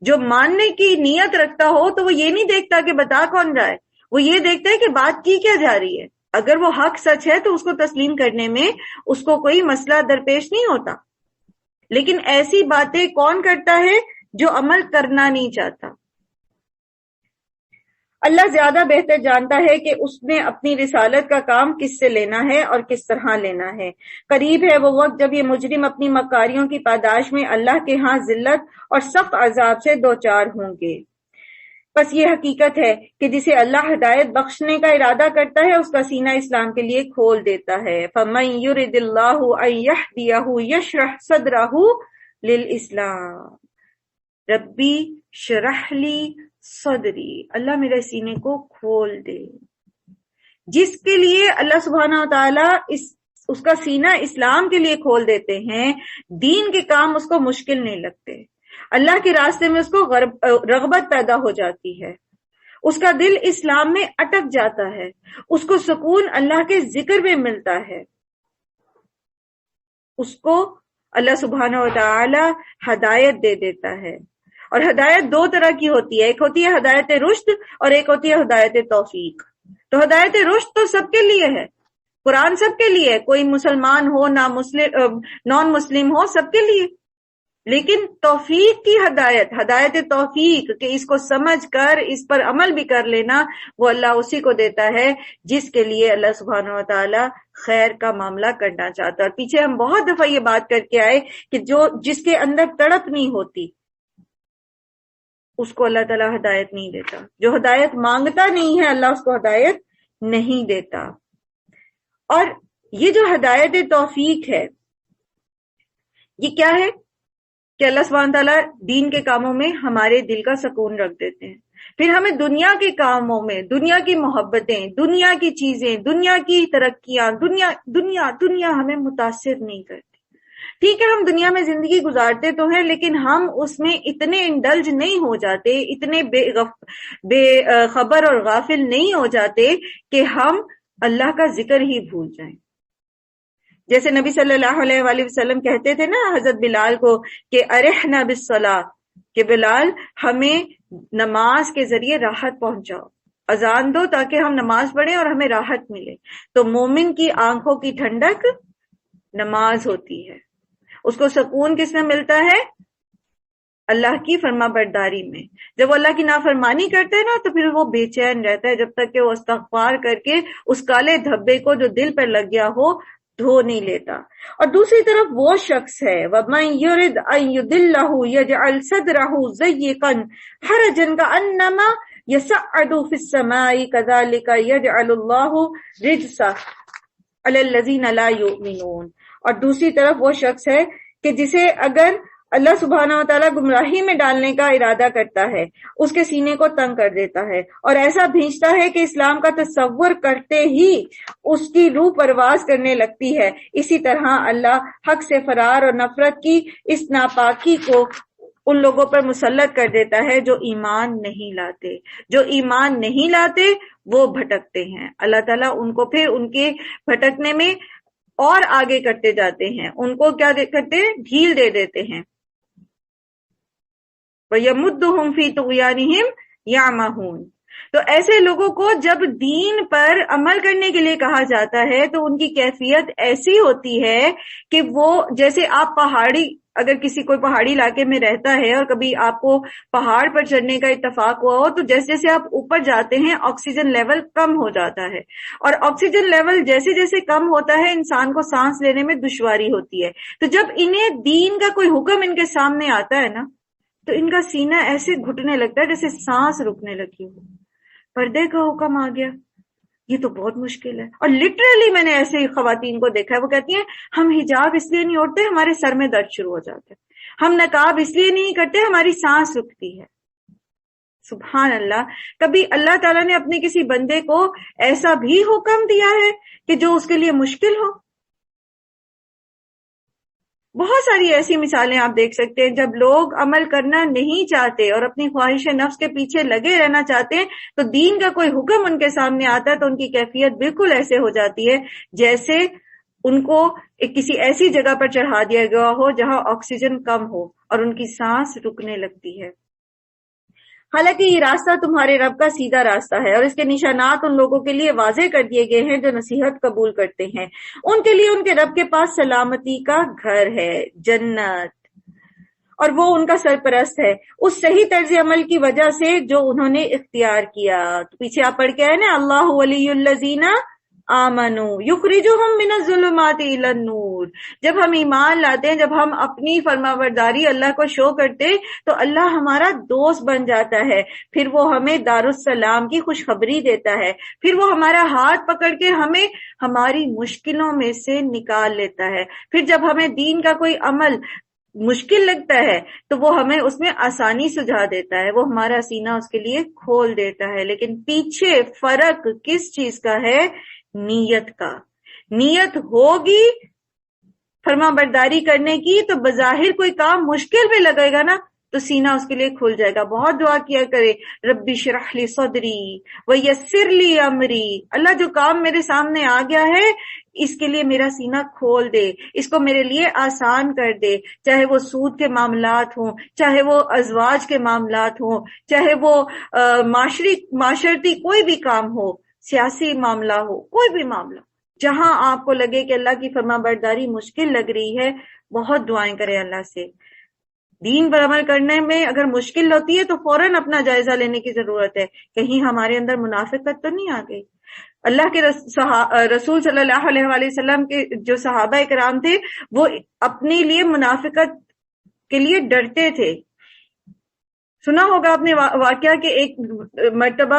S1: جو ماننے کی نیت رکھتا ہو تو وہ یہ نہیں دیکھتا کہ بتا کون رہا ہے، وہ یہ دیکھتا ہے کہ بات کی کیا جا رہی ہے۔ اگر وہ حق سچ ہے تو اس کو تسلیم کرنے میں اس کو کوئی مسئلہ درپیش نہیں ہوتا، لیکن ایسی باتیں کون کرتا ہے؟ جو عمل کرنا نہیں چاہتا۔ اللہ زیادہ بہتر جانتا ہے کہ اس نے اپنی رسالت کا کام کس سے لینا ہے اور کس طرح لینا ہے۔ قریب ہے وہ وقت جب یہ مجرم اپنی مکاریوں کی پاداش میں اللہ کے ہاں ذلت اور سخت عذاب سے دوچار ہوں گے۔ بس یہ حقیقت ہے کہ جسے اللہ ہدایت بخشنے کا ارادہ کرتا ہے اس کا سینہ اسلام کے لیے کھول دیتا ہے۔ فَمَن يُرِدِ اللَّهُ أَن يَهْدِيَهُ يَشْرَحْ صَدْرَهُ لِلْإِسْلَامِ ربی شرح لی صدری، اللہ میرے سینے کو کھول دے۔ جس کے لیے اللہ سبحانہ وتعالی اس کا سینہ اسلام کے لیے کھول دیتے ہیں، دین کے کام اس کو مشکل نہیں لگتے، اللہ کے راستے میں اس کو رغبت پیدا ہو جاتی ہے، اس کا دل اسلام میں اٹک جاتا ہے، اس کو سکون اللہ کے ذکر میں ملتا ہے، اس کو اللہ سبحانہ وتعالی ہدایت دے دیتا ہے۔ اور ہدایت دو طرح کی ہوتی ہے، ایک ہوتی ہے ہدایت رشد اور ایک ہوتی ہے ہدایت توفیق۔ تو ہدایت رشد تو سب کے لیے ہے، قرآن سب کے لیے، کوئی مسلمان ہو نان مسلم ہو، سب کے لیے۔ لیکن توفیق کی ہدایت توفیق کہ اس کو سمجھ کر اس پر عمل بھی کر لینا، وہ اللہ اسی کو دیتا ہے جس کے لیے اللہ سبحانہ وتعالی خیر کا معاملہ کرنا چاہتا ہے۔ اور پیچھے ہم بہت دفعہ یہ بات کر کے آئے کہ جس کے اندر تڑپ نہیں ہوتی اس کو اللہ تعالیٰ ہدایت نہیں دیتا، جو ہدایت مانگتا نہیں ہے اللہ اس کو ہدایت نہیں دیتا۔ اور یہ جو ہدایت توفیق ہے یہ کیا ہے کہ اللہ سبحانہ تعالیٰ دین کے کاموں میں ہمارے دل کا سکون رکھ دیتے ہیں، پھر ہمیں دنیا کے کاموں میں دنیا کی محبتیں، دنیا کی چیزیں، دنیا کی ترقیاں، دنیا ہمیں متاثر نہیں کرتی۔ ٹھیک ہے ہم دنیا میں زندگی گزارتے تو ہیں لیکن ہم اس میں اتنے انڈلج نہیں ہو جاتے، اتنے بے خبر اور غافل نہیں ہو جاتے کہ ہم اللہ کا ذکر ہی بھول جائیں۔ جیسے نبی صلی اللہ علیہ وآلہ وسلم کہتے تھے نا حضرت بلال کو کہ ارحنا بالصلاۃ، کہ بلال ہمیں نماز کے ذریعے راحت پہنچاؤ، اذان دو تاکہ ہم نماز پڑھیں اور ہمیں راحت ملے۔ تو مومن کی آنکھوں کی ٹھنڈک نماز ہوتی ہے، اس کو سکون کس میں ملتا ہے؟ اللہ کی فرما برداری میں۔ جب وہ اللہ کی نافرمانی کرتے ہیں نا تو پھر وہ بے چین رہتا ہے جب تک کہ وہ استغفار کر کے اس کالے دھبے کو جو دل پر لگ گیا ہو دھو نہیں لیتا۔ اور دوسری طرف وہ شخص ہے وَمَن يُرِدْ أَن يُضِلَّهُ يَجْعَلْ صَدْرَهُ ضَيِّقًا حَرَجًا كَأَنَّمَا يَصَعَّدُ فِي السَّمَاءِ كَذَلِكَ يَجْعَلُ اللَّهُ الرِّجْسَ عَلَى الَّذِينَ لَا يُؤْمِنُونَ۔ اور دوسری طرف وہ شخص ہے کہ جسے اگر اللہ سبحانہ وتعالیٰ گمراہی میں ڈالنے کا ارادہ کرتا ہے اس کے سینے کو تنگ کر دیتا ہے اور ایسا بھیجتا ہے کہ اسلام کا تصور کرتے ہی اس کی روح پرواز کرنے لگتی ہے۔ اسی طرح اللہ حق سے فرار اور نفرت کی اس ناپاکی کو ان لوگوں پر مسلط کر دیتا ہے جو ایمان نہیں لاتے۔ جو ایمان نہیں لاتے وہ بھٹکتے ہیں، اللہ تعالیٰ ان کو پھر ان کے بھٹکنے میں اور آگے کرتے جاتے ہیں، ان کو کیا کرتے ہیں؟ ڈھیل دے دیتے ہیں۔ وَيَمُدُّهُمْ فِي طُغْيَانِهِمْ يَعْمَهُونَ۔ تو ایسے لوگوں کو جب دین پر عمل کرنے کے لیے کہا جاتا ہے تو ان کی کیفیت ایسی ہوتی ہے کہ وہ جیسے آپ اگر کوئی پہاڑی علاقے میں رہتا ہے اور کبھی آپ کو پہاڑ پر چڑھنے کا اتفاق ہوا ہو تو جیسے جیسے آپ اوپر جاتے ہیں آکسیجن لیول کم ہو جاتا ہے، اور آکسیجن لیول جیسے جیسے کم ہوتا ہے انسان کو سانس لینے میں دشواری ہوتی ہے۔ تو جب انہیں دین کا کوئی حکم ان کے سامنے آتا ہے نا تو ان کا سینہ ایسے گھٹنے لگتا ہے جیسے سانس رکنے لگی ہو۔ پردے کا حکم آ گیا، یہ تو بہت مشکل ہے۔ اور لٹرلی میں نے ایسے ہی خواتین کو دیکھا ہے، وہ کہتی ہیں ہم حجاب اس لیے نہیں اوڑھتے ہمارے سر میں درد شروع ہو جاتا ہے، ہم نقاب اس لیے نہیں کرتے ہماری سانس رکتی ہے۔ سبحان اللہ، کبھی اللہ تعالیٰ نے اپنے کسی بندے کو ایسا بھی حکم دیا ہے کہ جو اس کے لیے مشکل ہو؟ بہت ساری ایسی مثالیں آپ دیکھ سکتے ہیں. جب لوگ عمل کرنا نہیں چاہتے اور اپنی خواہش نفس کے پیچھے لگے رہنا چاہتے ہیں تو دین کا کوئی حکم ان کے سامنے آتا ہے تو ان کی کیفیت بالکل ایسے ہو جاتی ہے جیسے ان کو کسی ایسی جگہ پر چڑھا دیا گیا ہو جہاں آکسیجن کم ہو اور ان کی سانس رکنے لگتی ہے. حالانکہ یہ راستہ تمہارے رب کا سیدھا راستہ ہے اور اس کے نشانات ان لوگوں کے لیے واضح کر دیے گئے ہیں جو نصیحت قبول کرتے ہیں. ان کے لیے ان کے رب کے پاس سلامتی کا گھر ہے، جنت، اور وہ ان کا سرپرست ہے اس صحیح طرز عمل کی وجہ سے جو انہوں نے اختیار کیا. تو پیچھے آپ پڑھ کے آئے نا، اللہ ولی الذین آمنوا یخرجہم من الظلمات الی النور. جب ہم ایمان لاتے ہیں، جب ہم اپنی فرمانبرداری اللہ کو شو کرتے تو اللہ ہمارا دوست بن جاتا ہے. پھر وہ ہمیں دارالسلام کی خوشخبری دیتا ہے، پھر وہ ہمارا ہاتھ پکڑ کے ہمیں ہماری مشکلوں میں سے نکال لیتا ہے. پھر جب ہمیں دین کا کوئی عمل مشکل لگتا ہے تو وہ ہمیں اس میں آسانی سجھا دیتا ہے، وہ ہمارا سینہ اس کے لیے کھول دیتا ہے. لیکن پیچھے فرق کس چیز کا ہے؟ نیت کا. نیت ہوگی فرما برداری کرنے کی تو بظاہر کوئی کام مشکل بھی لگے گا نا تو سینہ اس کے لیے کھل جائے گا. بہت دعا کیا کرے، ربی اشرح لی صدری ویسر لی امری. اللہ جو کام میرے سامنے آ گیا ہے اس کے لیے میرا سینہ کھول دے، اس کو میرے لیے آسان کر دے. چاہے وہ سود کے معاملات ہوں، چاہے وہ ازواج کے معاملات ہوں، چاہے وہ معاشرتی کوئی بھی کام ہو، سیاسی معاملہ ہو، کوئی بھی معاملہ، جہاں آپ کو لگے کہ اللہ کی فرما برداری مشکل لگ رہی ہے، بہت دعائیں کریں اللہ سے. دین پر عمل کرنے میں اگر مشکل ہوتی ہے تو فوراً اپنا جائزہ لینے کی ضرورت ہے، کہیں ہمارے اندر منافقت تو نہیں آ گئی. اللہ کے رسول صلی اللہ علیہ وآلہ وسلم کے جو صحابہ کرام تھے وہ اپنے لیے منافقت کے لیے ڈرتے تھے. سنا ہوگا آپ نے واقعہ کہ ایک مرتبہ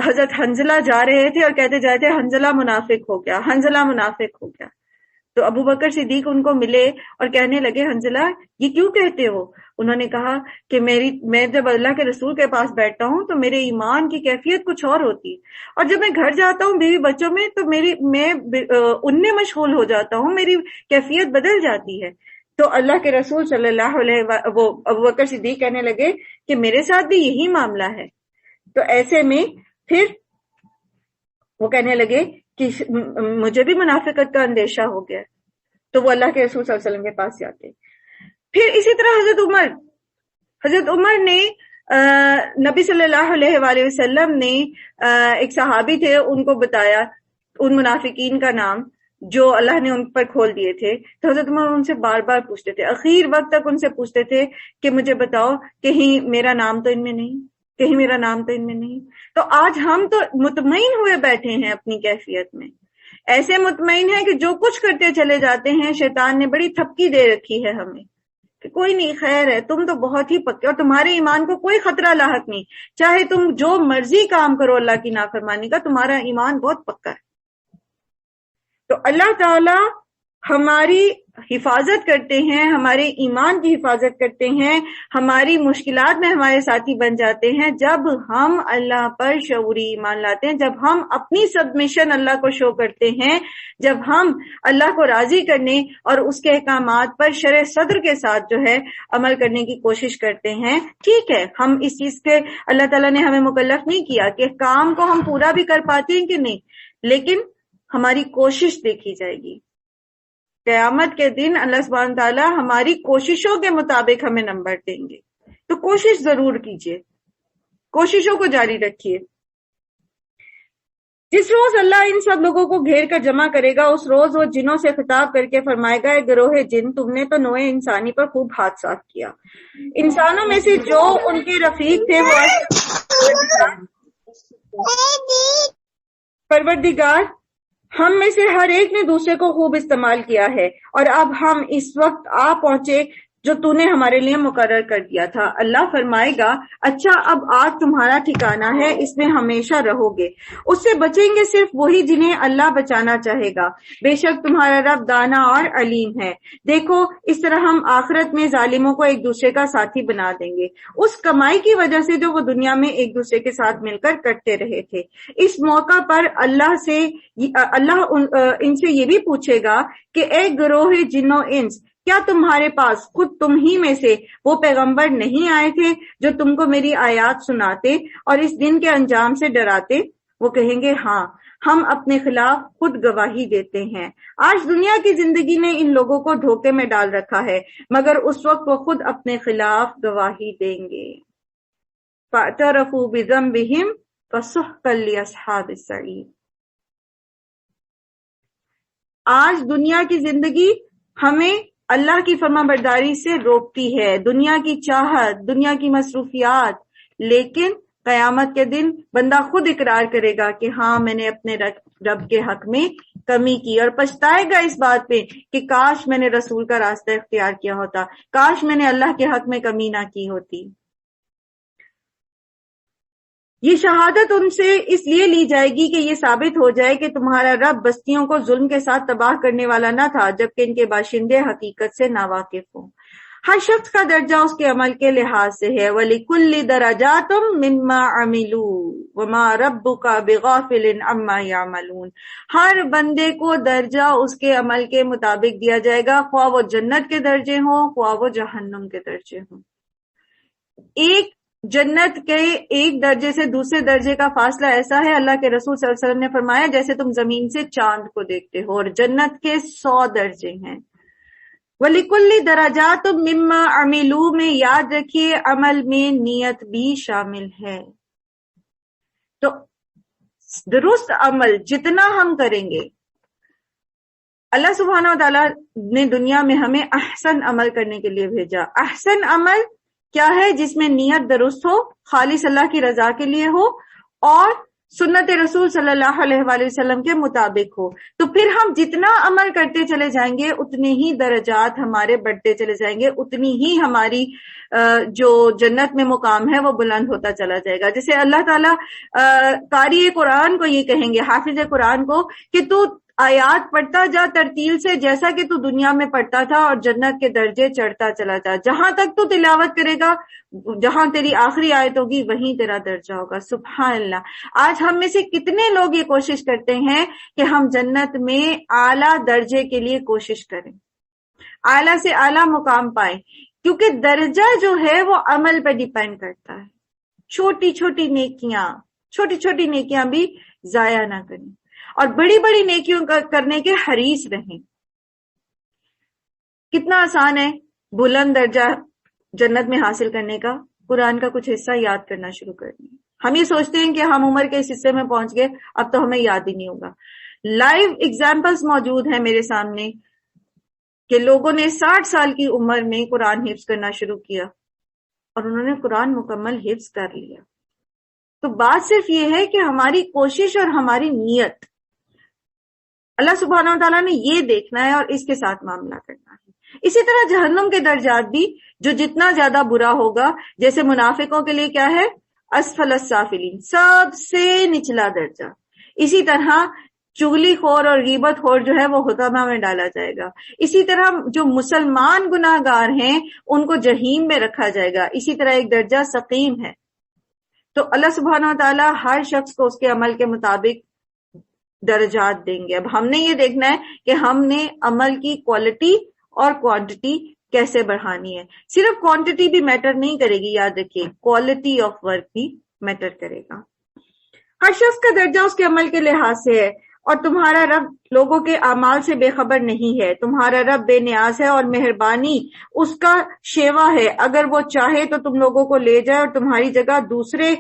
S1: حضرت حنزلہ جا رہے تھے اور کہتے جا رہے تھے حنزلہ منافق ہو گیا، حنزلہ منافق ہو گیا. تو ابو بکر صدیق ان کو ملے اور کہنے لگے حنزلہ یہ کیوں کہتے ہو؟ انہوں نے کہا کہ میں جب اللہ کے رسول کے پاس بیٹھتا ہوں تو میرے ایمان کی کیفیت کچھ اور ہوتی، اور جب میں گھر جاتا ہوں بیوی بچوں میں تو میں ان میں مشغول ہو جاتا ہوں، میری کیفیت بدل جاتی ہے. تو اللہ کے رسول صلی اللہ علیہ وہ ابو بکر صدیق کہنے لگے کہ میرے ساتھ بھی یہی معاملہ ہے. تو ایسے میں پھر وہ کہنے لگے کہ مجھے بھی منافقت کا اندیشہ ہو گیا. تو وہ اللہ کے رسول صلی اللہ علیہ وسلم کے پاس جاتے. پھر اسی طرح حضرت عمر نے نبی صلی اللہ علیہ وآلہ وسلم نے ایک صحابی تھے، ان کو بتایا ان منافقین کا نام جو اللہ نے ان پر کھول دیے تھے. تو حضرت عمر ان سے بار بار پوچھتے تھے، اخیر وقت تک ان سے پوچھتے تھے کہ مجھے بتاؤ کہیں میرا نام تو ان میں نہیں، کہیں میرا نام تو ان میں نہیں. تو آج ہم تو مطمئن ہوئے بیٹھے ہیں اپنی کیفیت میں، ایسے مطمئن ہیں کہ جو کچھ کرتے چلے جاتے ہیں. شیطان نے بڑی تھپکی دے رکھی ہے ہمیں کہ کوئی نہیں، خیر ہے، تم تو بہت ہی پکے اور تمہارے ایمان کو کوئی خطرہ لاحق نہیں، چاہے تم جو مرضی کام کرو اللہ کی نافرمانی کا، تمہارا ایمان بہت پکا ہے. تو اللہ تعالی ہماری حفاظت کرتے ہیں، ہمارے ایمان کی حفاظت کرتے ہیں، ہماری مشکلات میں ہمارے ساتھی بن جاتے ہیں جب ہم اللہ پر شعوری ایمان لاتے ہیں، جب ہم اپنی سبمیشن اللہ کو شو کرتے ہیں، جب ہم اللہ کو راضی کرنے اور اس کے احکامات پر شرح صدر کے ساتھ جو ہے عمل کرنے کی کوشش کرتے ہیں. ٹھیک ہے، ہم اس چیز کے اللہ تعالیٰ نے ہمیں مکلف نہیں کیا کہ کام کو ہم پورا بھی کر پاتے ہیں کہ نہیں، لیکن ہماری کوشش دیکھی جائے گی. قیامت کے دن اللہ سبحانہ تعالیٰ ہماری کوششوں کے مطابق ہمیں نمبر دیں گے. تو کوشش ضرور کیجیے، کوششوں کو جاری رکھیے. جس روز اللہ ان سب لوگوں کو گھیر کر جمع کرے گا اس روز وہ جنوں سے خطاب کر کے فرمائے گا، اے گروہ جن، تم نے تو نوع انسانی پر خوب ہاتھ صاف کیا. انسانوں میں سے جو ان کے رفیق تھے وہ پروردگار ہم میں سے ہر ایک نے دوسرے کو خوب استعمال کیا ہے، اور اب ہم اس وقت آ پہنچے جو تو نے ہمارے لیے مقرر کر دیا تھا. اللہ فرمائے گا، اچھا اب آج تمہارا ٹھکانہ ہے، اس میں ہمیشہ رہو گے. اس سے بچیں گے صرف وہی جنہیں اللہ بچانا چاہے گا. بے شک تمہارا رب دانا اور علیم ہے. دیکھو اس طرح ہم آخرت میں ظالموں کو ایک دوسرے کا ساتھی بنا دیں گے اس کمائی کی وجہ سے جو وہ دنیا میں ایک دوسرے کے ساتھ مل کر کرتے رہے تھے. اس موقع پر اللہ ان سے یہ بھی پوچھے گا کہ اے گروہ جنو انس، کیا تمہارے پاس خود تم ہی میں سے وہ پیغمبر نہیں آئے تھے جو تم کو میری آیات سناتے اور اس دن کے انجام سے ڈراتے؟ وہ کہیں گے ہاں، ہم اپنے خلاف خود گواہی دیتے ہیں۔ آج دنیا کی زندگی نے ان لوگوں کو دھوکے میں ڈال رکھا ہے، مگر اس وقت وہ خود اپنے خلاف گواہی دیں گے۔ فَاعْتَرَفُوا بِذَنبِهِمْ فَسُحْقًا لِّأَصْحَابِ السَّعِيرِ۔ آج دنیا کی زندگی ہمیں اللہ کی فرما برداری سے روکتی ہے، دنیا کی چاہت، دنیا کی مصروفیات، لیکن قیامت کے دن بندہ خود اقرار کرے گا کہ ہاں میں نے اپنے رب کے حق میں کمی کی، اور پچھتائے گا اس بات پہ کہ کاش میں نے رسول کا راستہ اختیار کیا ہوتا، کاش میں نے اللہ کے حق میں کمی نہ کی ہوتی۔ یہ شہادت ان سے اس لیے لی جائے گی کہ یہ ثابت ہو جائے کہ تمہارا رب بستیوں کو ظلم کے ساتھ تباہ کرنے والا نہ تھا، جبکہ ان کے باشندے حقیقت سے ناواقف ہوں۔ ہر شخص کا درجہ اس کے عمل کے لحاظ سے ہے۔ وَلِكُلِّ دَرَجَاتٌ مِّمَّا عَمِلُوا وَمَا رَبُّكَ بِغَافِلٍ عَمَّا يَعْمَلُونَ۔ ہر بندے کو درجہ اس کے عمل کے مطابق دیا جائے گا، خواہ وہ جنت کے درجے ہوں خواہ وہ جہنم کے درجے ہوں۔ ایک جنت کے ایک درجے سے دوسرے درجے کا فاصلہ ایسا ہے، اللہ کے رسول صلی اللہ علیہ وسلم نے فرمایا جیسے تم زمین سے چاند کو دیکھتے ہو، اور جنت کے 100 درجے ہیں۔ وَلِكُلِّ دَرَجَاتٌ مِّمَّا عَمِلُوا میں یاد رکھیے عمل میں نیت بھی شامل ہے۔ تو درست عمل جتنا ہم کریں گے، اللہ سبحانہ و تعالیٰ نے دنیا میں ہمیں احسن عمل کرنے کے لیے بھیجا۔ احسن عمل کیا ہے؟ جس میں نیت درست ہو، خالص اللہ کی رضا کے لیے ہو، اور سنت رسول صلی اللہ علیہ وآلہ وسلم کے مطابق ہو۔ تو پھر ہم جتنا عمل کرتے چلے جائیں گے اتنے ہی درجات ہمارے بڑھتے چلے جائیں گے، اتنی ہی ہماری جو جنت میں مقام ہے وہ بلند ہوتا چلا جائے گا۔ جیسے اللہ تعالیٰ قاری قرآن کو یہ کہیں گے، حافظ قرآن کو، کہ تو آیات پڑھتا جا ترتیل سے جیسا کہ تو دنیا میں پڑھتا تھا، اور جنت کے درجے چڑھتا چلا جا۔ جہاں تک تو تلاوت کرے گا، جہاں تیری آخری آیت ہوگی وہیں تیرا درجہ ہوگا۔ سبحان اللہ۔ آج ہم میں سے کتنے لوگ یہ کوشش کرتے ہیں کہ ہم جنت میں اعلیٰ درجے کے لیے کوشش کریں، اعلیٰ سے اعلیٰ مقام پائیں، کیونکہ درجہ جو ہے وہ عمل پہ ڈیپینڈ کرتا ہے۔ چھوٹی چھوٹی نیکیاں بھی ضائع نہ کریں، اور بڑی بڑی نیکیوں کرنے کے حریص رہیں۔ کتنا آسان ہے بلند درجہ جنت میں حاصل کرنے کا، قرآن کا کچھ حصہ یاد کرنا شروع کر دیں۔ ہم یہ سوچتے ہیں کہ ہم عمر کے اس حصے میں پہنچ گئے، اب تو ہمیں یاد ہی نہیں ہوگا۔ لائیو ایگزامپلز موجود ہیں میرے سامنے کہ لوگوں نے 60 سال کی عمر میں قرآن حفظ کرنا شروع کیا، اور انہوں نے قرآن مکمل حفظ کر لیا۔ تو بات صرف یہ ہے کہ ہماری کوشش اور ہماری نیت، اللہ سبحانہ و تعالیٰ نے یہ دیکھنا ہے اور اس کے ساتھ معاملہ کرنا ہے۔ اسی طرح جہنم کے درجات بھی، جو جتنا زیادہ برا ہوگا، جیسے منافقوں کے لیے کیا ہے؟ اسفل السافلین، سب سے نچلا درجہ۔ اسی طرح چغلی خور اور غیبت خور جو ہے وہ حطمہ میں ڈالا جائے گا۔ اسی طرح جو مسلمان گناہ گار ہیں ان کو جہنم میں رکھا جائے گا۔ اسی طرح ایک درجہ سقیم ہے۔ تو اللہ سبحانہ و تعالیٰ ہر شخص کو اس کے عمل کے مطابق درجات دیں گے۔ اب ہم نے یہ دیکھنا ہے کہ ہم نے عمل کی کوالٹی اور کوانٹٹی کیسے بڑھانی ہے۔ صرف کوانٹٹی بھی میٹر نہیں کرے گی، یاد رکھیے، کوالٹی آف ورک بھی میٹر کرے گا۔ ہر شخص کا درجہ اس کے عمل کے لحاظ سے ہے، اور تمہارا رب لوگوں کے اعمال سے بے خبر نہیں ہے۔ تمہارا رب بے نیاز ہے اور مہربانی اس کا شیوا ہے، اگر وہ چاہے تو تم لوگوں کو لے جائے اور تمہاری جگہ دوسرے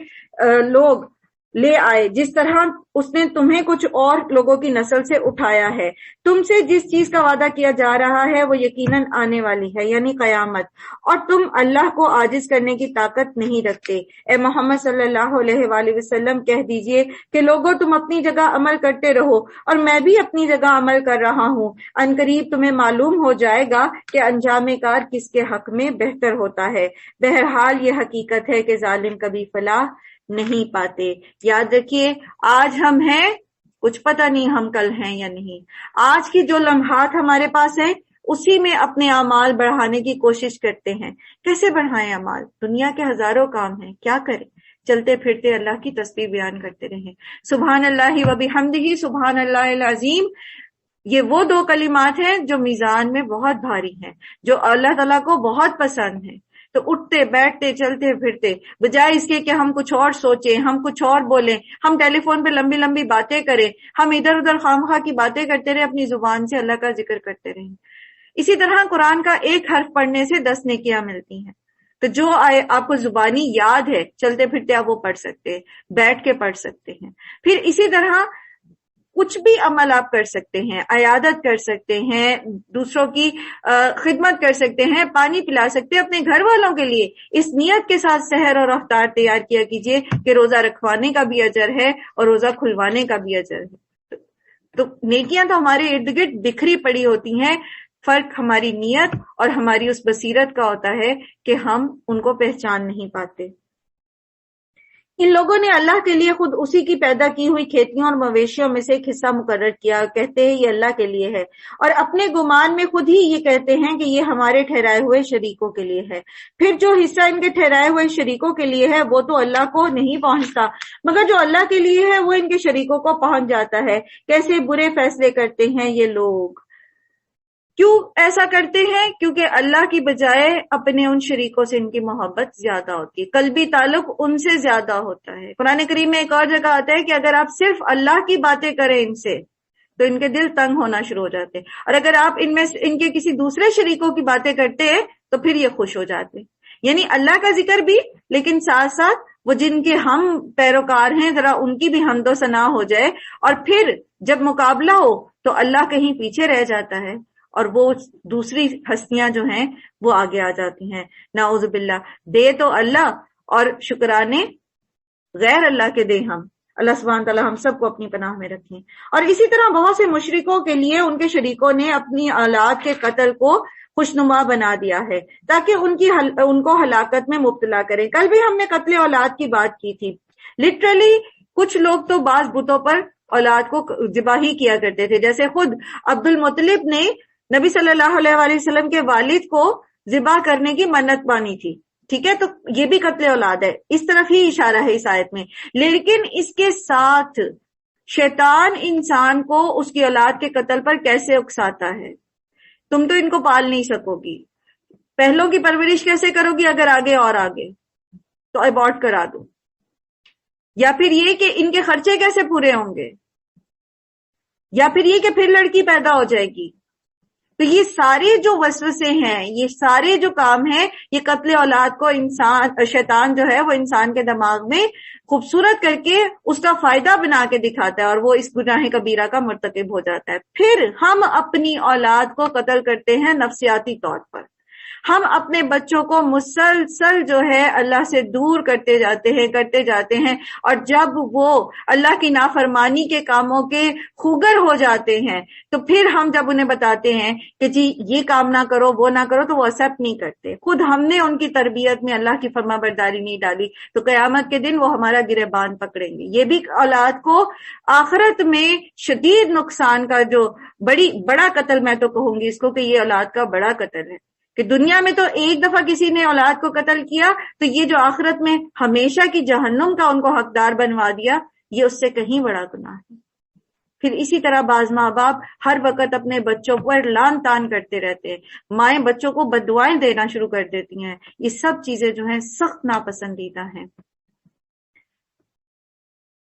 S1: لوگ لے آئے، جس طرح اس نے تمہیں کچھ اور لوگوں کی نسل سے اٹھایا ہے۔ تم سے جس چیز کا وعدہ کیا جا رہا ہے وہ یقیناً آنے والی ہے، یعنی قیامت، اور تم اللہ کو عاجز کرنے کی طاقت نہیں رکھتے۔ اے محمد صلی اللہ علیہ وآلہ وسلم کہہ دیجئے کہ لوگوں تم اپنی جگہ عمل کرتے رہو اور میں بھی اپنی جگہ عمل کر رہا ہوں۔ عنقریب تمہیں معلوم ہو جائے گا کہ انجام کار کس کے حق میں بہتر ہوتا ہے۔ بہرحال یہ حقیقت ہے کہ ظالم کبھی فلاح نہیں پاتے۔ یاد رکھیے، آج ہم ہیں، کچھ پتہ نہیں ہم کل ہیں یا نہیں۔ آج کی جو لمحات ہمارے پاس ہیں اسی میں اپنے اعمال بڑھانے کی کوشش کرتے ہیں۔ کیسے بڑھائیں اعمال؟ دنیا کے ہزاروں کام ہیں، کیا کریں؟ چلتے پھرتے اللہ کی تسبیح بیان کرتے رہیں۔ سبحان اللہ و بحمدہ، سبحان اللہ العظیم۔ یہ وہ دو کلمات ہیں جو میزان میں بہت بھاری ہیں، جو اللہ تعالیٰ کو بہت پسند ہیں. تو اٹھتے بیٹھتے چلتے پھرتے بجائے اس کے کہ ہم کچھ اور سوچیں، ہم کچھ اور بولیں، ہم ٹیلی فون پہ لمبی لمبی باتیں کریں، ہم ادھر ادھر خواہ کی باتیں کرتے رہیں، اپنی زبان سے اللہ کا ذکر کرتے رہیں. اسی طرح قرآن کا ایک حرف پڑھنے سے 10 نیکیاں ملتی ہیں. تو جو آپ کو زبانی یاد ہے چلتے پھرتے آپ وہ پڑھ سکتے ہیں، بیٹھ کے پڑھ سکتے ہیں. پھر اسی طرح کچھ بھی عمل آپ کر سکتے ہیں، عیادت کر سکتے ہیں، دوسروں کی خدمت کر سکتے ہیں، پانی پلا سکتے ہیں اپنے گھر والوں کے لیے. اس نیت کے ساتھ سحر اور افطار تیار کیا کیجئے کہ روزہ رکھوانے کا بھی اجر ہے اور روزہ کھلوانے کا بھی اجر ہے. تو نیکیاں تو ہمارے ارد گرد بکھری پڑی ہوتی ہیں، فرق ہماری نیت اور ہماری اس بصیرت کا ہوتا ہے کہ ہم ان کو پہچان نہیں پاتے. ان لوگوں نے اللہ کے لیے خود اسی کی پیدا کی ہوئی کھیتیوں اور مویشیوں میں سے ایک حصہ مقرر کیا، کہتے ہیں یہ اللہ کے لیے ہے، اور اپنے گمان میں خود ہی یہ کہتے ہیں کہ یہ ہمارے ٹھہرائے ہوئے شریکوں کے لیے ہے. پھر جو حصہ ان کے ٹھہرائے ہوئے شریکوں کے لیے ہے وہ تو اللہ کو نہیں پہنچتا، مگر جو اللہ کے لیے ہے وہ ان کے شریکوں کو پہنچ جاتا ہے. کیسے برے فیصلے کرتے ہیں یہ لوگ. کیوں ایسا کرتے ہیں؟ کیونکہ اللہ کی بجائے اپنے ان شریکوں سے ان کی محبت زیادہ ہوتی ہے، قلبی تعلق ان سے زیادہ ہوتا ہے. قرآن کریم میں ایک اور جگہ آتا ہے کہ اگر آپ صرف اللہ کی باتیں کریں ان سے تو ان کے دل تنگ ہونا شروع ہو جاتے ہیں، اور اگر آپ ان کے کسی دوسرے شریکوں کی باتیں کرتے ہیں تو پھر یہ خوش ہو جاتے ہیں. یعنی اللہ کا ذکر بھی، لیکن ساتھ ساتھ وہ جن کے ہم پیروکار ہیں ذرا ان کی بھی حمد و ثنا ہو جائے، اور پھر جب مقابلہ ہو تو اللہ کہیں پیچھے رہ جاتا ہے اور وہ دوسری ہستیاں جو ہیں وہ آگے آ جاتی ہیں. نعوذ باللہ. دے تو اللہ اور شکرانے غیر اللہ کے دے ہم. اللہ سبحانہ تعالیٰ ہم سب کو اپنی پناہ میں رکھیں. اور اسی طرح بہت سے مشرکوں کے لیے ان کے شریکوں نے اپنی اولاد کے قتل کو خوشنما بنا دیا ہے تاکہ ان کو ہلاکت میں مبتلا کریں. کل بھی ہم نے قتل اولاد کی بات کی تھی. لٹرلی کچھ لوگ تو بعض بتوں پر اولاد کو ذبح ہی کیا کرتے تھے، جیسے خود عبد المطلب نے نبی صلی اللہ علیہ وآلہ وسلم کے والد کو ذبح کرنے کی منت مانی تھی. ٹھیک ہے، تو یہ بھی قتل اولاد ہے. اس طرف ہی اشارہ ہے اس آیت میں. لیکن اس کے ساتھ شیطان انسان کو اس کی اولاد کے قتل پر کیسے اکساتا ہے. تم تو ان کو پال نہیں سکو گی، پہلوں کی پرورش کیسے کرو گی اگر آگے اور آگے، تو ابورٹ کرا دو. یا پھر یہ کہ ان کے خرچے کیسے پورے ہوں گے، یا پھر یہ کہ پھر لڑکی پیدا ہو جائے گی. تو یہ سارے جو وسوسے ہیں، یہ سارے جو کام ہیں، یہ قتل اولاد کو شیطان جو ہے وہ انسان کے دماغ میں خوبصورت کر کے اس کا فائدہ بنا کے دکھاتا ہے، اور وہ اس گناہ کبیرہ کا مرتکب ہو جاتا ہے. پھر ہم اپنی اولاد کو قتل کرتے ہیں نفسیاتی طور پر. ہم اپنے بچوں کو مسلسل جو ہے اللہ سے دور کرتے جاتے ہیں، اور جب وہ اللہ کی نافرمانی کے کاموں کے خوگر ہو جاتے ہیں تو پھر ہم جب انہیں بتاتے ہیں کہ جی یہ کام نہ کرو وہ نہ کرو تو وہ ایکسپٹ نہیں کرتے. خود ہم نے ان کی تربیت میں اللہ کی فرما برداری نہیں ڈالی تو قیامت کے دن وہ ہمارا گریبان پکڑیں گے. یہ بھی اولاد کو آخرت میں شدید نقصان کا جو بڑا قتل، میں تو کہوں گی اس کو کہ یہ اولاد کا بڑا قتل ہے، کہ دنیا میں تو ایک دفعہ کسی نے اولاد کو قتل کیا تو یہ جو آخرت میں ہمیشہ کی جہنم کا ان کو حقدار بنوا دیا، یہ اس سے کہیں بڑا گناہ ہے. پھر اسی طرح بعض ماں باپ ہر وقت اپنے بچوں پر لعن طعن کرتے رہتے ہیں، مائیں بچوں کو بددعائیں دینا شروع کر دیتی ہیں. یہ سب چیزیں جو ہیں سخت ناپسندیدہ ہیں،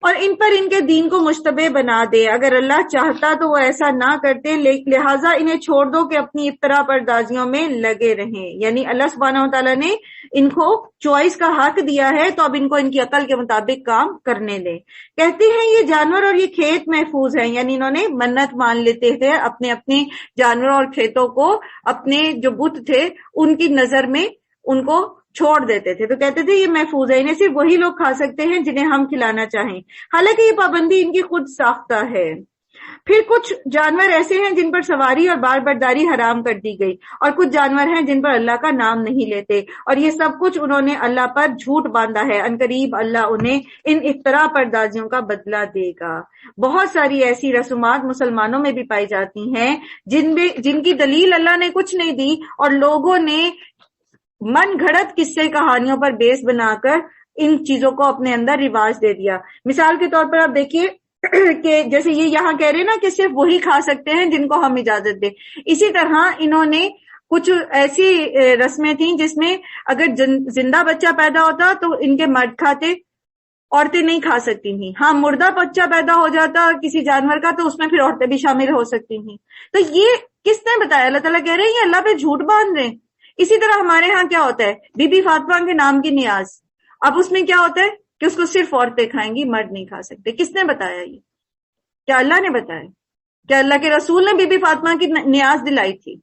S1: اور ان پر ان کے دین کو مشتبہ بنا دے. اگر اللہ چاہتا تو وہ ایسا نہ کرتے، لہٰذا انہیں چھوڑ دو کہ اپنی افترا پردازیوں میں لگے رہیں. یعنی اللہ سبحانہ و تعالیٰ نے ان کو چوائس کا حق دیا ہے تو اب ان کو ان کی عقل کے مطابق کام کرنے دیں. کہتے ہیں یہ جانور اور یہ کھیت محفوظ ہیں، یعنی انہوں نے منت مان لیتے تھے اپنے جانوروں اور کھیتوں کو، اپنے جو بت تھے ان کی نظر میں ان کو چھوڑ دیتے تھے. تو کہتے تھے یہ محفوظ ہے، انہیں صرف وہی لوگ کھا سکتے ہیں جنہیں ہم کھلانا چاہیں، حالانکہ یہ پابندی ان کی خود ساختہ ہے. پھر کچھ جانور ایسے ہیں جن پر سواری اور بار برداری حرام کر دی گئی، اور کچھ جانور ہیں جن پر اللہ کا نام نہیں لیتے، اور یہ سب کچھ انہوں نے اللہ پر جھوٹ باندھا ہے. عنقریب اللہ انہیں ان افترا پردازیوں کا بدلہ دے گا. بہت ساری ایسی رسومات مسلمانوں میں بھی پائی جاتی ہیں جن کی دلیل اللہ نے کچھ نہیں دی، اور لوگوں نے من گھڑت قصے کہانیوں پر بیس بنا کر ان چیزوں کو اپنے اندر رواج دے دیا. مثال کے طور پر آپ دیکھیے کہ جیسے یہ یہاں کہہ رہے نا کہ صرف وہی کھا سکتے ہیں جن کو ہم اجازت دیں، اسی طرح انہوں نے کچھ ایسی رسمیں تھیں جس میں اگر زندہ بچہ پیدا ہوتا تو ان کے مرد کھاتے، عورتیں نہیں کھا سکتی تھیں. ہاں مردہ بچہ پیدا ہو جاتا کسی جانور کا تو اس میں پھر عورتیں بھی شامل ہو سکتی تھیں. تو یہ کس نے بتایا؟ اللہ تعالیٰ کہہ رہے ہیں یہ اللہ پہ جھوٹ باندھ رہے ہیں. اسی طرح ہمارے ہاں کیا ہوتا ہے، بی بی فاطمہ کے نام کی نیاز، اب اس میں کیا ہوتا ہے کہ اس کو صرف عورتیں کھائیں گی، مرد نہیں کھا سکتے. کس نے بتایا؟ یہ کیا اللہ نے بتایا؟ کیا اللہ کے رسول نے بی بی فاطمہ کی نیاز دلائی تھی؟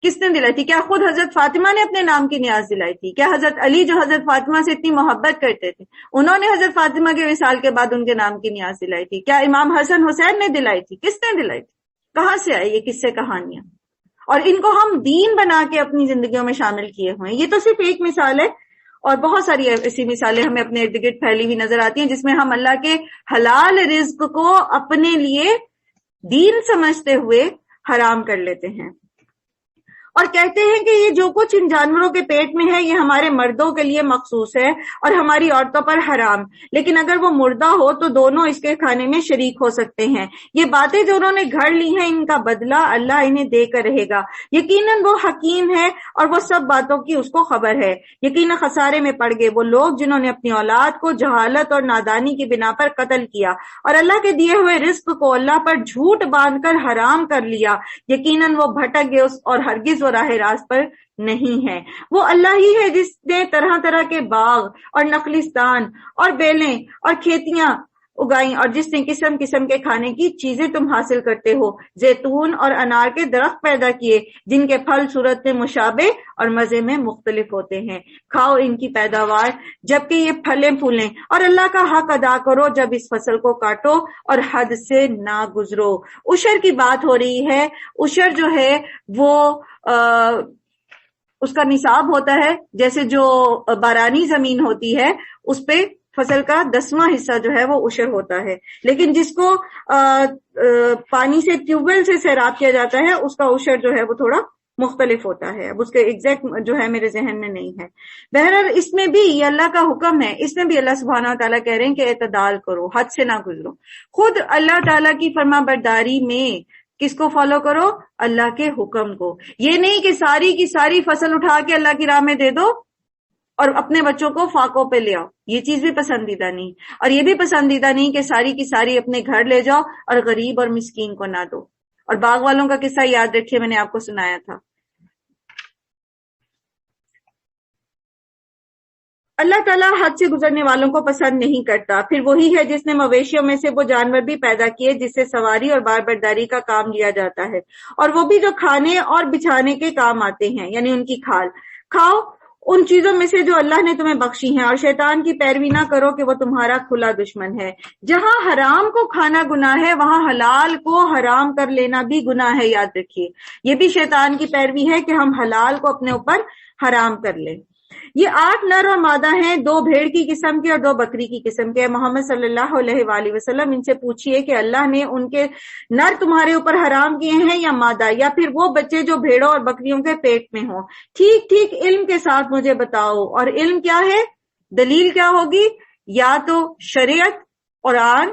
S1: کس نے دلائی تھی؟ کیا خود حضرت فاطمہ نے اپنے نام کی نیاز دلائی تھی؟ کیا حضرت علی جو حضرت فاطمہ سے اتنی محبت کرتے تھے انہوں نے حضرت فاطمہ کے وصال کے بعد ان کے نام کی نیاز دلائی تھی؟ کیا امام حسن حسین نے دلائی تھی؟ کس نے دلائی تھی؟ کہاں سے آئی یہ قصے کہانیاں؟ اور ان کو ہم دین بنا کے اپنی زندگیوں میں شامل کیے ہوئے ہیں. یہ تو صرف ایک مثال ہے، اور بہت ساری ایسی مثالیں ہمیں اپنے ارد گرد پھیلی ہوئی نظر آتی ہیں جس میں ہم اللہ کے حلال رزق کو اپنے لیے دین سمجھتے ہوئے حرام کر لیتے ہیں، اور کہتے ہیں کہ یہ جو کچھ ان جانوروں کے پیٹ میں ہے یہ ہمارے مردوں کے لیے مخصوص ہے اور ہماری عورتوں پر حرام، لیکن اگر وہ مردہ ہو تو دونوں اس کے کھانے میں شریک ہو سکتے ہیں. یہ باتیں جو انہوں نے گھڑ لی ہیں ان کا بدلہ اللہ انہیں دے کر رہے گا. یقیناً وہ حکیم ہے اور وہ سب باتوں کی اس کو خبر ہے. یقیناً خسارے میں پڑ گئے وہ لوگ جنہوں نے اپنی اولاد کو جہالت اور نادانی کی بنا پر قتل کیا اور اللہ کے دیے ہوئے رزق کو اللہ پر جھوٹ باندھ کر حرام کر لیا. یقیناً وہ بھٹک گئے اور ہرگز وہ راہ راست پر نہیں ہے. وہ اللہ ہی ہے جس نے طرح طرح کے باغ اور نخلستان اور بیلیں اور کھیتیاں اگائیں اور جس نے قسم قسم کے کھانے کی چیزیں تم حاصل کرتے ہو، زیتون اور انار کے درخت پیدا کیے جن کے پھل صورت میں مشابہ اور مزے میں مختلف ہوتے ہیں. کھاؤ ان کی پیداوار جبکہ یہ پھلیں پھولیں، اور اللہ کا حق ادا کرو جب اس فصل کو کاٹو اور حد سے نہ گزرو. عشر کی بات ہو رہی ہے. عشر جو ہے وہ اس کا نصاب ہوتا ہے، جیسے جو بارانی زمین ہوتی ہے اس پہ فصل کا 10واں حصہ جو ہے وہ عشر ہوتا ہے، لیکن جس کو پانی سے ٹیوب ویل سے سیراب کیا جاتا ہے اس کا عشر جو ہے وہ تھوڑا مختلف ہوتا ہے. اب اس کے ایگزیکٹ جو ہے میرے ذہن میں نہیں ہے. بہرحال اس میں بھی یہ اللہ کا حکم ہے، اس میں بھی اللہ سبحانہ و تعالیٰ کہہ رہے ہیں کہ اعتدال کرو، حد سے نہ گزرو. خود اللہ تعالیٰ کی فرما برداری میں کس کو فالو کرو؟ اللہ کے حکم کو. یہ نہیں کہ ساری کی ساری فصل اٹھا کے اللہ کی راہ میں دے دو اور اپنے بچوں کو فاقوں پہ لے آؤ، یہ چیز بھی پسندیدہ نہیں. اور یہ بھی پسندیدہ نہیں کہ ساری کی ساری اپنے گھر لے جاؤ اور غریب اور مسکین کو نہ دو. اور باغ والوں کا قصہ یاد رکھیے، میں نے آپ کو سنایا تھا. اللہ تعالیٰ حد سے گزرنے والوں کو پسند نہیں کرتا. پھر وہی ہے جس نے مویشیوں میں سے وہ جانور بھی پیدا کیے جس سے سواری اور بار برداری کا کام لیا جاتا ہے، اور وہ بھی جو کھانے اور بچھانے کے کام آتے ہیں، یعنی ان کی کھال. کھاؤ ان چیزوں میں سے جو اللہ نے تمہیں بخشی ہیں، اور شیطان کی پیروی نہ کرو کہ وہ تمہارا کھلا دشمن ہے. جہاں حرام کو کھانا گناہ ہے وہاں حلال کو حرام کر لینا بھی گناہ ہے، یاد رکھیے. یہ بھی شیطان کی پیروی ہے کہ ہم حلال کو اپنے اوپر حرام کر لیں. یہ 8 نر اور مادہ ہیں، 2 بھیڑ کی قسم کے اور 2 بکری کی قسم کے. محمد صلی اللہ علیہ وآلہ وسلم ان سے پوچھئے کہ اللہ نے ان کے نر تمہارے اوپر حرام کیے ہیں یا مادہ، یا پھر وہ بچے جو بھیڑوں اور بکریوں کے پیٹ میں ہوں؟ ٹھیک ٹھیک علم کے ساتھ مجھے بتاؤ. اور علم کیا ہے؟ دلیل کیا ہوگی؟ یا تو شریعت، قرآن،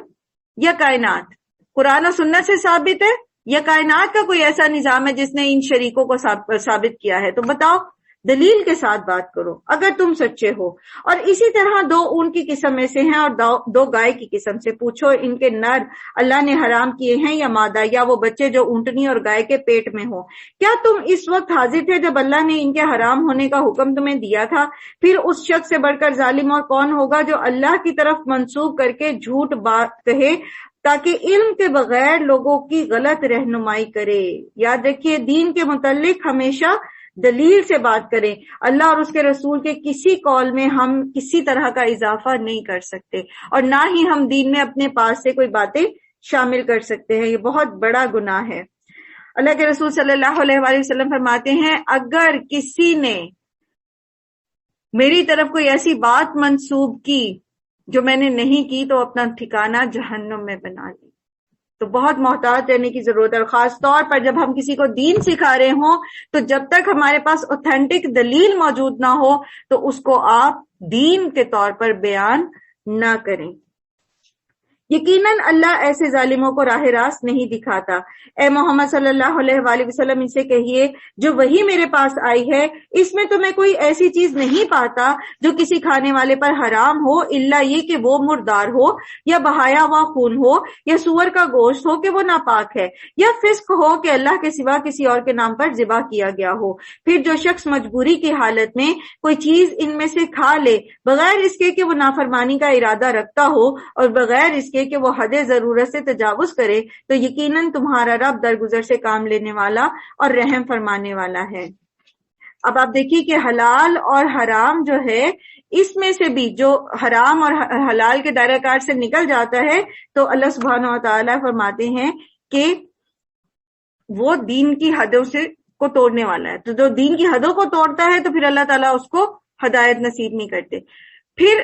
S1: یا کائنات. قرآن و سنت سے ثابت ہے یا کائنات کا کوئی ایسا نظام ہے جس نے ان شریکوں کو ثابت کیا ہے؟ تو بتاؤ، دلیل کے ساتھ بات کرو اگر تم سچے ہو. اور اسی طرح 2 اونٹ کی قسم میں سے ہیں اور 2 گائے کی قسم سے. پوچھو ان کے نر اللہ نے حرام کیے ہیں یا مادہ، یا وہ بچے جو اونٹنی اور گائے کے پیٹ میں ہوں؟ کیا تم اس وقت حاضر تھے جب اللہ نے ان کے حرام ہونے کا حکم تمہیں دیا تھا؟ پھر اس شخص سے بڑھ کر ظالم اور کون ہوگا جو اللہ کی طرف منسوب کر کے جھوٹ بات کہے تاکہ علم کے بغیر لوگوں کی غلط رہنمائی کرے. یاد رکھیے دین کے متعلق ہمیشہ دلیل سے بات کریں. اللہ اور اس کے رسول کے کسی قول میں ہم کسی طرح کا اضافہ نہیں کر سکتے، اور نہ ہی ہم دین میں اپنے پاس سے کوئی باتیں شامل کر سکتے ہیں. یہ بہت بڑا گناہ ہے. اللہ کے رسول صلی اللہ علیہ وآلہ وسلم فرماتے ہیں اگر کسی نے میری طرف کوئی ایسی بات منسوب کی جو میں نے نہیں کی تو اپنا ٹھکانہ جہنم میں بنا لی. تو بہت محتاط رہنے کی ضرورت ہے، اور خاص طور پر جب ہم کسی کو دین سکھا رہے ہوں تو جب تک ہمارے پاس اوتھینٹک دلیل موجود نہ ہو تو اس کو آپ دین کے طور پر بیان نہ کریں. یقیناً اللہ ایسے ظالموں کو راہ راست نہیں دکھاتا۔ اے محمد صلی اللہ علیہ وآلہ وسلم ان سے کہیے جو وحی میرے پاس آئی ہے اس میں تو میں کوئی ایسی چیز نہیں پاتا جو کسی کھانے والے پر حرام ہو الا یہ کہ وہ مردار ہو یا بہایا ہوا خون ہو یا سور کا گوشت ہو کہ وہ ناپاک ہے یا فسق ہو کہ اللہ کے سوا کسی اور کے نام پر ذبح کیا گیا ہو۔ پھر جو شخص مجبوری کی حالت میں کوئی چیز ان میں سے کھا لے بغیر اس کے کہ وہ نافرمانی کا ارادہ رکھتا ہو اور بغیر اس کے کہ وہ حد ضرورت سے تجاوز کرے تو یقیناً تمہارا رب درگزر سے کام لینے والا اور رحم فرمانے والا ہے۔ اب آپ دیکھیے کہ حلال اور حرام جو ہے اس میں سے بھی جو حرام اور حلال کے دائرہ کار سے نکل جاتا ہے تو اللہ سبحانہ و تعالیٰ فرماتے ہیں کہ وہ دین کی حدوں سے کو توڑنے والا ہے۔ تو جو دین کی حدوں کو توڑتا ہے تو پھر اللہ تعالیٰ اس کو ہدایت نصیب نہیں کرتے۔ پھر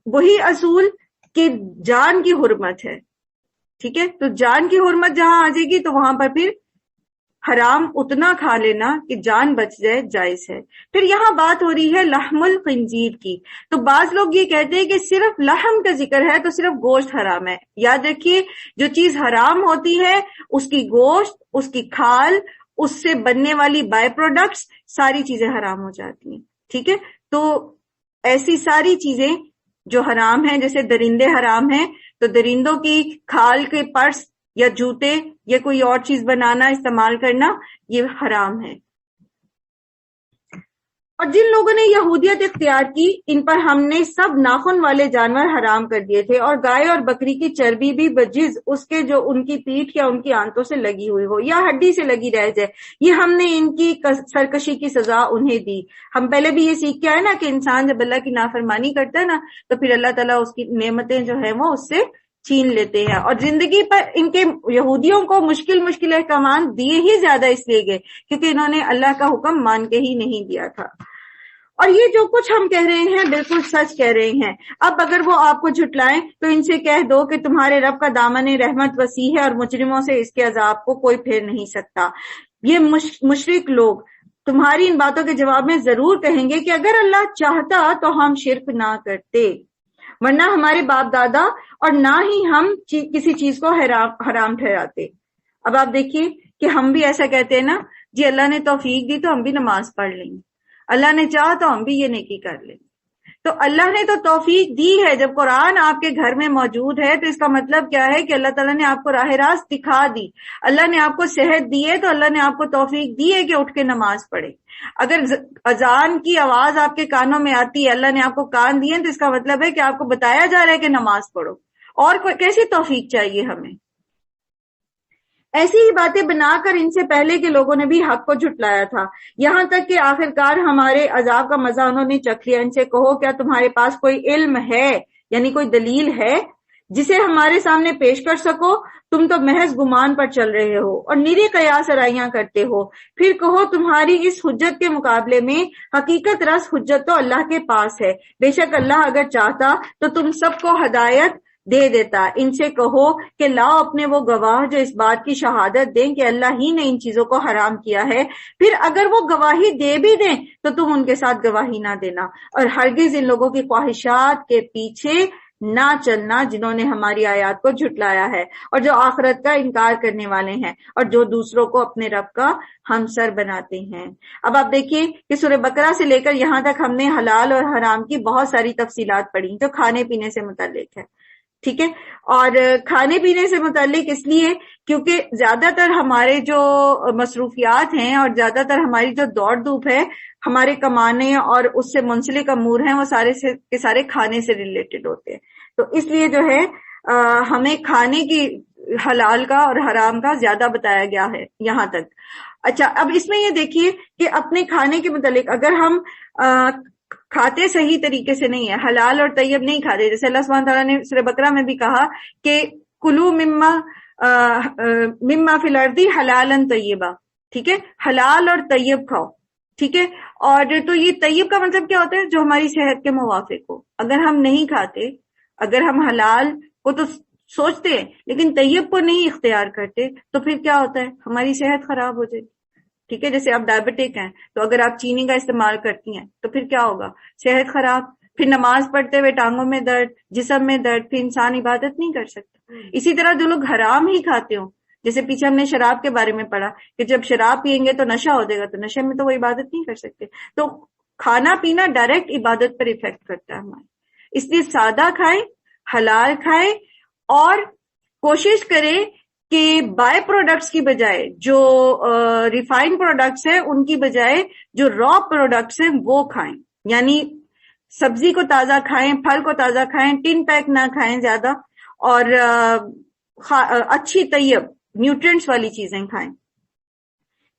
S1: وہی اصول کہ جان کی حرمت ہے، ٹھیک ہے، تو جان کی حرمت جہاں آ جائے گی تو وہاں پر پھر حرام اتنا کھا لینا کہ جان بچ جائے جائز ہے۔ پھر یہاں بات ہو رہی ہے لحم الخنزیر کی، تو بعض لوگ یہ کہتے ہیں کہ صرف لحم کا ذکر ہے تو صرف گوشت حرام ہے۔ یاد رکھیے جو چیز حرام ہوتی ہے اس کی گوشت، اس کی کھال، اس سے بننے والی بائی پروڈکٹس ساری چیزیں حرام ہو جاتی ہیں، ٹھیک ہے۔ تو ایسی ساری چیزیں جو حرام ہیں، جیسے درندے حرام ہیں تو درندوں کی کھال کے پرس یا جوتے یا کوئی اور چیز بنانا استعمال کرنا یہ حرام ہے۔ اور جن لوگوں نے یہودیت اختیار کی ان پر ہم نے سب ناخن والے جانور حرام کر دیے تھے، اور گائے اور بکری کی چربی بھی بجز اس کے جو ان کی پیٹھ یا ان کی آنتوں سے لگی ہوئی ہو یا ہڈی سے لگی رہ جائے، یہ ہم نے ان کی سرکشی کی سزا انہیں دی۔ ہم پہلے بھی یہ سیکھ کے آئے نا کہ انسان جب اللہ کی نافرمانی کرتا ہے نا تو پھر اللہ تعالیٰ اس کی نعمتیں جو ہیں وہ اس سے چھین لیتے ہیں، اور زندگی پر ان کے یہودیوں کو مشکل احکامات دیے ہی زیادہ اس لیے گئے کیونکہ انہوں نے اللہ کا حکم مان کے ہی نہیں دیا تھا۔ اور یہ جو کچھ ہم کہہ رہے ہیں بالکل سچ کہہ رہے ہیں۔ اب اگر وہ آپ کو جھٹلائیں تو ان سے کہہ دو کہ تمہارے رب کا دامن رحمت وسیع ہے اور مجرموں سے اس کے عذاب کو کوئی پھیر نہیں سکتا۔ یہ مشرک لوگ تمہاری ان باتوں کے جواب میں ضرور کہیں گے کہ اگر اللہ چاہتا تو ہم شرک نہ کرتے، ورنہ ہمارے باپ دادا اور نہ ہی ہم کسی چیز کو حرام ٹھہراتے۔ اب آپ دیکھیے کہ ہم بھی ایسا کہتے ہیں نا، جی اللہ نے توفیق دی تو ہم بھی نماز پڑھ لیں گے، اللہ نے چاہا تو ہم بھی یہ نیکی کر لیں گے۔ تو اللہ نے تو توفیق دی ہے، جب قرآن آپ کے گھر میں موجود ہے تو اس کا مطلب کیا ہے کہ اللہ تعالیٰ نے آپ کو راہ راست دکھا دی۔ اللہ نے آپ کو صحت دی ہے تو اللہ نے آپ کو توفیق دی ہے کہ اٹھ کے نماز پڑھے۔ اگر اذان کی آواز آپ کے کانوں میں آتی ہے، اللہ نے آپ کو کان دیے تو اس کا مطلب ہے کہ آپ کو بتایا جا رہا ہے کہ نماز پڑھو، اور کیسی توفیق چاہیے ہمیں۔ ایسی ہی باتیں بنا کر ان سے پہلے کے لوگوں نے بھی حق کو جھٹلایا تھا، یہاں تک کہ آخرکار ہمارے عذاب کا مزہ انہوں نے چکھ لیا۔ ان سے کہو کیا تمہارے پاس کوئی علم ہے، یعنی کوئی دلیل ہے جسے ہمارے سامنے پیش کر سکو؟ تم تو محض گمان پر چل رہے ہو اور نری قیاس آرائیاں کرتے ہو۔ پھر کہو تمہاری اس حجت کے مقابلے میں حقیقت رس حجت تو اللہ کے پاس ہے، بے شک اللہ اگر چاہتا تو تم سب کو ہدایت دے دیتا۔ ان سے کہو کہ لاؤ اپنے وہ گواہ جو اس بات کی شہادت دیں کہ اللہ ہی نے ان چیزوں کو حرام کیا ہے، پھر اگر وہ گواہی دے بھی دیں تو تم ان کے ساتھ گواہی نہ دینا، اور ہرگز ان لوگوں کی خواہشات کے پیچھے نہ چلنا جنہوں نے ہماری آیات کو جھٹلایا ہے اور جو آخرت کا انکار کرنے والے ہیں اور جو دوسروں کو اپنے رب کا ہمسر بناتے ہیں۔ اب آپ دیکھیے کہ سورہ بقرہ سے لے کر یہاں تک ہم نے حلال اور حرام کی بہت ساری تفصیلات پڑھی جو کھانے پینے سے متعلق ہے، ٹھیک ہے۔ اور کھانے پینے سے متعلق اس لیے کیونکہ زیادہ تر ہمارے جو مصروفیات ہیں اور زیادہ تر ہماری جو دوڑ دھوپ ہے، ہمارے کمانے اور اس سے منسلک امور ہیں، وہ سارے کے سارے کھانے سے ریلیٹڈ ہوتے ہیں۔ تو اس لیے جو ہے ہمیں کھانے کی حلال کا اور حرام کا زیادہ بتایا گیا ہے یہاں تک۔ اچھا، اب اس میں یہ دیکھیے کہ اپنے کھانے کے متعلق اگر ہم کھاتے صحیح طریقے سے نہیں ہے، حلال اور طیب نہیں کھاتے، جیسے اللہ سبحانہ تعالیٰ نے سورہ بقرہ میں بھی کہا کہ کلو مما فی الارض حلالا طیبا، ٹھیک ہے، حلال اور طیب کھاؤ، ٹھیک ہے۔ اور تو یہ طیب کا مطلب کیا ہوتا ہے؟ جو ہماری صحت کے موافق ہو۔ اگر ہم نہیں کھاتے، اگر ہم حلال کو تو سوچتے ہیں لیکن طیب کو نہیں اختیار کرتے تو پھر کیا ہوتا ہے؟ ہماری صحت خراب ہو جائے، ٹھیک ہے۔ جیسے آپ ڈائبٹک ہیں تو اگر آپ چینی کا استعمال کرتی ہیں تو پھر کیا ہوگا؟ صحت خراب، پھر نماز پڑھتے ہوئے ٹانگوں میں درد، جسم میں درد، پھر انسان عبادت نہیں کر سکتا۔ اسی طرح جو لوگ حرام ہی کھاتے ہوں، جیسے پیچھے ہم نے شراب کے بارے میں پڑھا کہ جب شراب پیئیں گے تو نشہ ہو جائے گا، تو نشے میں تو وہ عبادت نہیں کر سکتے۔ تو کھانا پینا ڈائریکٹ عبادت پر افیکٹ کرتا ہے ہمارے، اس لیے سادہ کھائیں، حلال کھائیں، اور کوشش کریں کہ بائی پروڈکٹس کی بجائے، جو ریفائنڈ پروڈکٹس ہیں ان کی بجائے جو را پروڈکٹس ہیں وہ کھائیں، یعنی سبزی کو تازہ کھائیں، پھل کو تازہ کھائیں، ٹن پیک نہ کھائیں زیادہ، اور اچھی طیب نیوٹرینٹس والی چیزیں کھائیں۔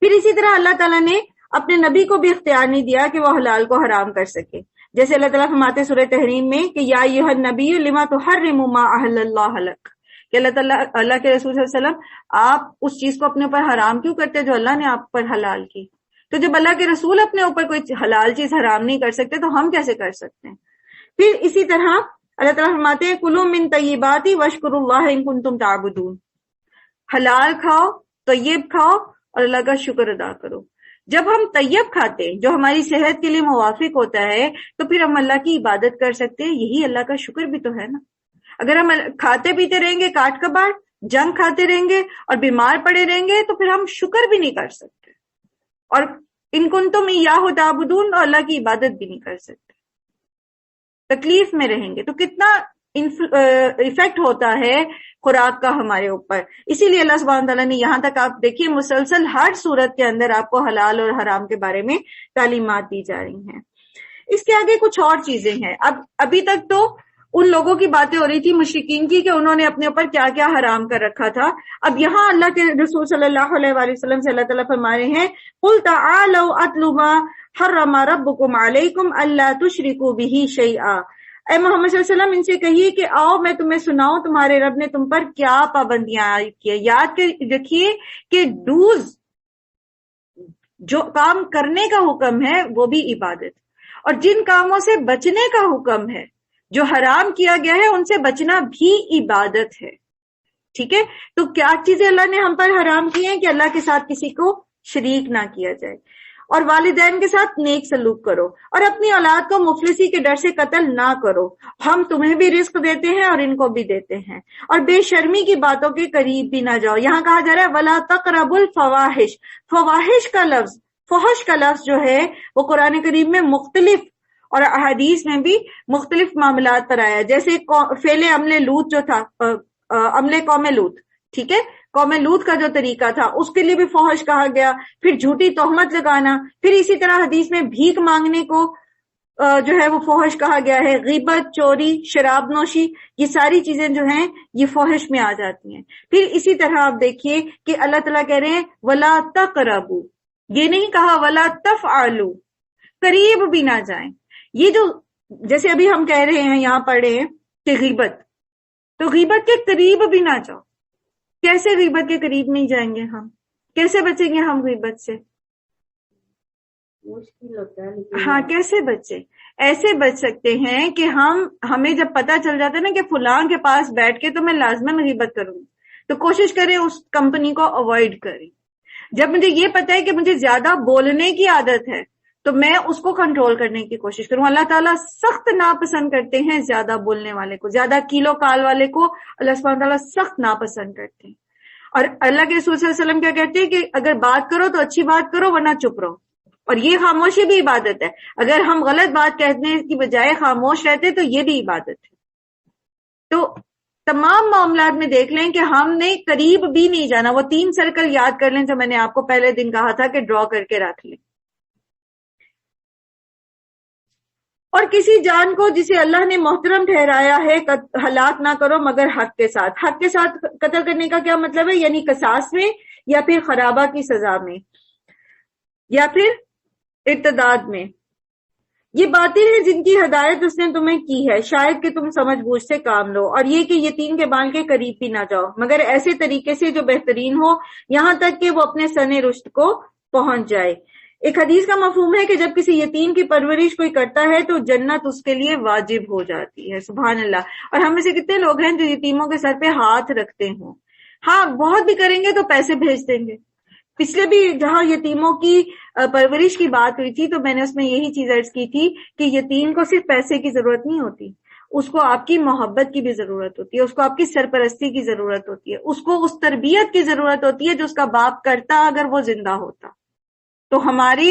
S1: پھر اسی طرح اللہ تعالیٰ نے اپنے نبی کو بھی اختیار نہیں دیا کہ وہ حلال کو حرام کر سکے، جیسے اللہ تعالیٰ فرماتے سورہ تحریم میں کہ یا ایھا النبی لما تحرم ما احل اللہ لک، کہ اللہ تعالیٰ، اللہ کے رسول صلی اللہ علیہ وسلم آپ اس چیز کو اپنے اوپر حرام کیوں کرتے جو اللہ نے آپ پر حلال کی؟ تو جب اللہ کے رسول اپنے اوپر کوئی حلال چیز حرام نہیں کر سکتے تو ہم کیسے کر سکتے ہیں؟ پھر اسی طرح اللہ تعالیٰ فرماتے ہیں کلوا من طیبات واشکروا اللہ ان کنتم تعبدون، حلال کھاؤ، طیب کھاؤ اور اللہ کا شکر ادا کرو۔ جب ہم طیب کھاتے ہیں جو ہماری صحت کے لیے موافق ہوتا ہے تو پھر ہم اللہ کی عبادت کر سکتے ہیں، یہی اللہ کا شکر بھی تو ہے نا۔ اگر ہم کھاتے پیتے رہیں گے کاٹ کباڑ، جنک کھاتے رہیں گے اور بیمار پڑے رہیں گے تو پھر ہم شکر بھی نہیں کر سکتے، اور ان کنتم ایاہ تعبدون، اور اللہ کی عبادت بھی نہیں کر سکتے، تکلیف میں رہیں گے۔ تو کتنا ایفیکٹ ہوتا ہے خوراک کا ہمارے اوپر۔ اسی لیے اللہ سبحانہ تعالیٰ نے یہاں تک، آپ دیکھیے مسلسل ہر صورت کے اندر آپ کو حلال اور حرام کے بارے میں تعلیمات دی جا رہی ہیں۔ اس کے آگے کچھ اور چیزیں ہیں۔ ابھی تک تو ان لوگوں کی باتیں ہو رہی تھی مشرکین کی کہ انہوں نے اپنے اوپر کیا کیا حرام کر رکھا تھا۔ اب یہاں اللہ کے رسول صلی اللہ علیہ وآلہ وسلم سے اللہ تعالیٰ فرما رہے ہیں قُلْ تَعَالَوْا أَتْلُ مَا حَرَّمَ رَبُّكُمْ عَلَيْكُمْ أَلَّا تُشْرِكُوا بِهِ شَيْئًا، اے محمد صلی اللہ علیہ وسلم ان سے کہیے کہ آؤ میں تمہیں سناؤں تمہارے رب نے تم پر کیا پابندیاں عائد کی ہے۔ یاد رکھیے کہ ڈوز، جو کام کرنے کا حکم ہے وہ بھی عبادت، اور جن کاموں سے بچنے کا حکم ہے، جو حرام کیا گیا ہے ان سے بچنا بھی عبادت ہے۔ ٹھیک ہے، تو کیا چیزیں اللہ نے ہم پر حرام کی ہیں کہ اللہ کے ساتھ کسی کو شریک نہ کیا جائے، اور والدین کے ساتھ نیک سلوک کرو، اور اپنی اولاد کو مفلسی کے ڈر سے قتل نہ کرو، ہم تمہیں بھی رزق دیتے ہیں اور ان کو بھی دیتے ہیں، اور بے شرمی کی باتوں کے قریب بھی نہ جاؤ۔ یہاں کہا جا رہا ہے وَلَا تَقْرَبُوا الْفَوَاحِشَ، فواحش کا لفظ، فحش کا لفظ جو ہے وہ قرآن کریم میں مختلف اور احادیث میں بھی مختلف معاملات پر آیا، جیسے فعل عمل لوط جو تھا، عمل قوم لوط، ٹھیک ہے، قوم لوط کا جو طریقہ تھا اس کے لیے بھی فحش کہا گیا، پھر جھوٹی تہمت لگانا، پھر اسی طرح حدیث میں بھیک مانگنے کو جو ہے وہ فحش کہا گیا ہے، غیبت، چوری، شراب نوشی، یہ ساری چیزیں جو ہیں یہ فحش میں آ جاتی ہیں۔ پھر اسی طرح آپ دیکھیے کہ اللہ تعالیٰ کہہ رہے ہیں وَلَا تَقْرَبُوا، یہ نہیں کہا وَلَا تَفْعَلُوا، قریب بھی نہ جائیں۔ یہ جو جیسے ابھی ہم کہہ رہے ہیں یہاں پڑھ رہے ہیں کہ غیبت، تو غیبت کے قریب بھی نہ جاؤ۔ کیسے غیبت کے قریب نہیں جائیں گے ہم؟ کیسے بچیں گے ہم غیبت سے؟
S2: مشکل ہوتا ہے،
S1: ہاں، کیسے بچیں؟ ایسے بچ سکتے ہیں کہ ہمیں جب پتہ چل جاتا ہے نا کہ فلاں کے پاس بیٹھ کے تو میں لازماً غیبت کروں گی، تو کوشش کریں اس کمپنی کو اوائڈ کریں۔ جب مجھے یہ پتہ ہے کہ مجھے زیادہ بولنے کی عادت ہے تو میں اس کو کنٹرول کرنے کی کوشش کروں۔ اللہ تعالیٰ سخت ناپسند کرتے ہیں زیادہ بولنے والے کو، زیادہ کیلو کال والے کو اللہ سبحانہ تعالیٰ سخت ناپسند کرتے ہیں۔ اور اللہ کے رسول صلی اللہ علیہ وسلم کیا کہتے ہیں کہ اگر بات کرو تو اچھی بات کرو ورنہ چپ رہو، اور یہ خاموشی بھی عبادت ہے۔ اگر ہم غلط بات کہنے کی بجائے خاموش رہتے تو یہ بھی عبادت ہے۔ تو تمام معاملات میں دیکھ لیں کہ ہم نے قریب بھی نہیں جانا۔ وہ 3 سرکل یاد کر لیں جو میں نے آپ کو پہلے دن کہا تھا کہ ڈرا کر کے رکھ لیں۔ اور کسی جان کو جسے اللہ نے محترم ٹھہرایا ہے ہلاک نہ کرو مگر حق کے ساتھ۔ حق کے ساتھ قتل کرنے کا کیا مطلب ہے؟ یعنی قصاص میں، یا پھر خرابہ کی سزا میں، یا پھر ارتداد میں۔ یہ باتیں ہیں جن کی ہدایت اس نے تمہیں کی ہے، شاید کہ تم سمجھ بوجھ سے کام لو، اور یہ کہ یتیم کے بال کے قریب بھی نہ جاؤ مگر ایسے طریقے سے جو بہترین ہو، یہاں تک کہ وہ اپنے سن رشد کو پہنچ جائے۔ ایک حدیث کا مفہوم ہے کہ جب کسی یتیم کی پرورش کوئی کرتا ہے تو جنت اس کے لیے واجب ہو جاتی ہے۔ سبحان اللہ۔ اور ہم میں سے کتنے لوگ ہیں جو یتیموں کے سر پہ ہاتھ رکھتے ہوں؟ ہاں، بہت بھی کریں گے تو پیسے بھیج دیں گے، پچھلے بھی جہاں یتیموں کی پرورش کی بات ہوئی تھی تو میں نے اس میں یہی چیز عرض کی تھی کہ یتیم کو صرف پیسے کی ضرورت نہیں ہوتی، اس کو آپ کی محبت کی بھی ضرورت ہوتی ہے، اس کو آپ کی سرپرستی کی ضرورت ہوتی ہے، اس کو اس تربیت کی ضرورت ہوتی ہے جو اس کا باپ کرتا اگر وہ زندہ ہوتا۔ تو ہماری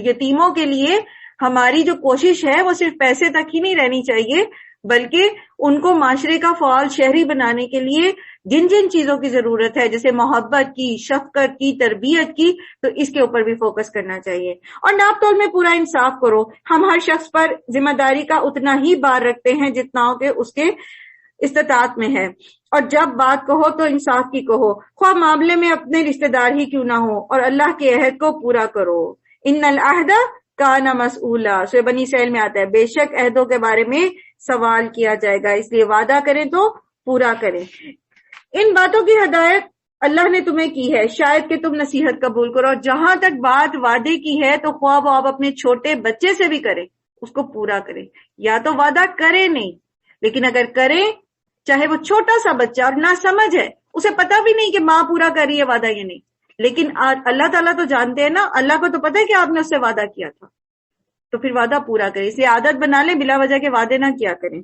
S1: یتیموں کے لیے ہماری جو کوشش ہے وہ صرف پیسے تک ہی نہیں رہنی چاہیے، بلکہ ان کو معاشرے کا فعال شہری بنانے کے لیے جن جن چیزوں کی ضرورت ہے، جیسے محبت کی، شفقت کی، تربیت کی، تو اس کے اوپر بھی فوکس کرنا چاہیے۔ اور ناپ تول میں پورا انصاف کرو، ہم ہر شخص پر ذمہ داری کا اتنا ہی بار رکھتے ہیں جتنا کہ اس کے استطاعت میں ہے، اور جب بات کہو تو انصاف کی کہو، خواہ معاملے میں اپنے رشتہ دار ہی کیوں نہ ہو، اور اللہ کے عہد کو پورا کرو۔ ان العہد کان مسئولا، سورہ بنی اسرائیل میں آتا ہے بے شک عہدوں کے بارے میں سوال کیا جائے گا، اس لیے وعدہ کریں تو پورا کریں۔ ان باتوں کی ہدایت اللہ نے تمہیں کی ہے، شاید کہ تم نصیحت قبول کرو، اور جہاں تک بات وعدے کی ہے تو خواہ وہ آپ اپنے چھوٹے بچے سے بھی کریں، اس کو پورا کریں، یا تو وعدہ کرے نہیں، لیکن اگر کریں چاہے وہ چھوٹا سا بچہ اور نہ سمجھ ہے، اسے پتہ بھی نہیں کہ ماں پورا کر رہی ہے وعدہ یا نہیں، لیکن اللہ تعالیٰ تو جانتے ہیں نا، اللہ کو تو پتہ ہے کہ آپ نے اس سے وعدہ کیا تھا، تو پھر وعدہ پورا کریں۔ اس لیے عادت بنا لیں بلا وجہ کے وعدے نہ کیا کریں۔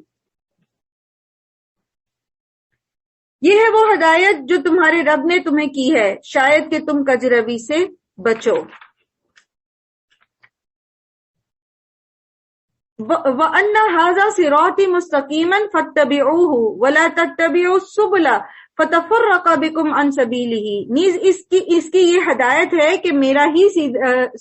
S1: یہ ہے وہ ہدایت جو تمہارے رب نے تمہیں کی ہے، شاید کہ تم کجروی سے بچو۔ وَأَنَّ هَذَا صِرَاطِي مُسْتَقِيمًا فَاتَّبِعُوهُ وَلَا تَتَّبِعُوا السُّبُلَ فَتَفَرَّقَ بِكُمْ عَنْ سَبِيلِهِ، نیز اس کی یہ ہدایت ہے کہ میرا ہی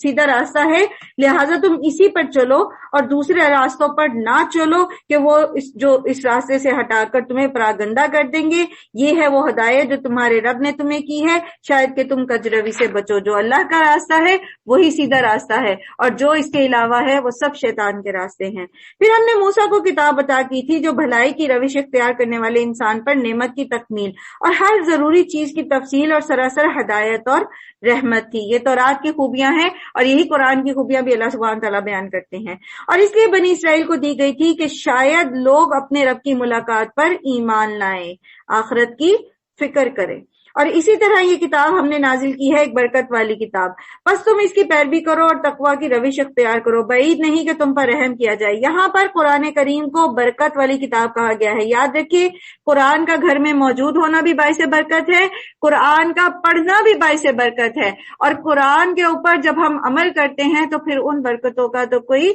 S1: سیدھا راستہ ہے، لہٰذا تم اسی پر چلو اور دوسرے راستوں پر نہ چلو کہ وہ جو اس راستے سے ہٹا کر تمہیں پراگندہ کر دیں گے۔ یہ ہے وہ ہدایت جو تمہارے رب نے تمہیں کی ہے، شاید کہ تم کجروی سے بچو۔ جو اللہ کا راستہ ہے وہی سیدھا راستہ ہے، اور جو اس کے علاوہ ہے وہ سب شیطان کے راستے ہیں۔ پھر ہم نے موسیٰ کو کتاب عطا کی تھی جو بھلائی کی روش اختیار کرنے والے انسان پر نعمت کی تکمیل اور ہر ضروری چیز کی تفصیل اور سراسر ہدایت اور رحمت تھی۔ یہ تورات کی خوبیاں ہیں، اور یہی قرآن کی خوبیاں بھی اللہ سبحانہ تعالیٰ بیان کرتے ہیں، اور اس لیے بنی اسرائیل کو دی گئی تھی کہ شاید لوگ اپنے رب کی ملاقات پر ایمان لائیں، آخرت کی فکر کریں، اور اسی طرح یہ کتاب ہم نے نازل کی ہے ایک برکت والی کتاب، بس تم اس کی پیروی کرو اور تقویٰ کی روش اختیار کرو، بعید نہیں کہ تم پر رحم کیا جائے۔ یہاں پر قرآن کریم کو برکت والی کتاب کہا گیا ہے۔ یاد رکھیے، قرآن کا گھر میں موجود ہونا بھی باعث برکت ہے، قرآن کا پڑھنا بھی باعث برکت ہے، اور قرآن کے اوپر جب ہم عمل کرتے ہیں تو پھر ان برکتوں کا تو کوئی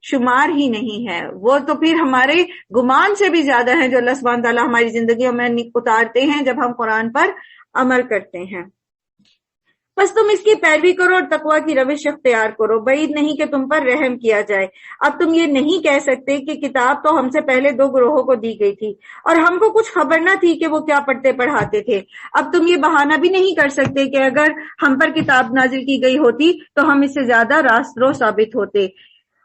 S1: شمار ہی نہیں ہے، وہ تو پھر ہمارے گمان سے بھی زیادہ ہیں جو اللہ سبحانہ تعالیٰ ہماری زندگیوں میں اتارتے ہیں جب ہم قرآن پر عمل کرتے ہیں۔ بس تم اس کی پیروی کرو اور تقویٰ کی روش اختیار کرو، بعید نہیں کہ تم پر رحم کیا جائے۔ اب تم یہ نہیں کہہ سکتے کہ کتاب تو ہم سے پہلے 2 گروہوں کو دی گئی تھی اور ہم کو کچھ خبر نہ تھی کہ وہ کیا پڑھتے پڑھاتے تھے۔ اب تم یہ بہانہ بھی نہیں کر سکتے کہ اگر ہم پر کتاب نازل کی گئی ہوتی تو ہم اس سے زیادہ راست رو ثابت ہوتے۔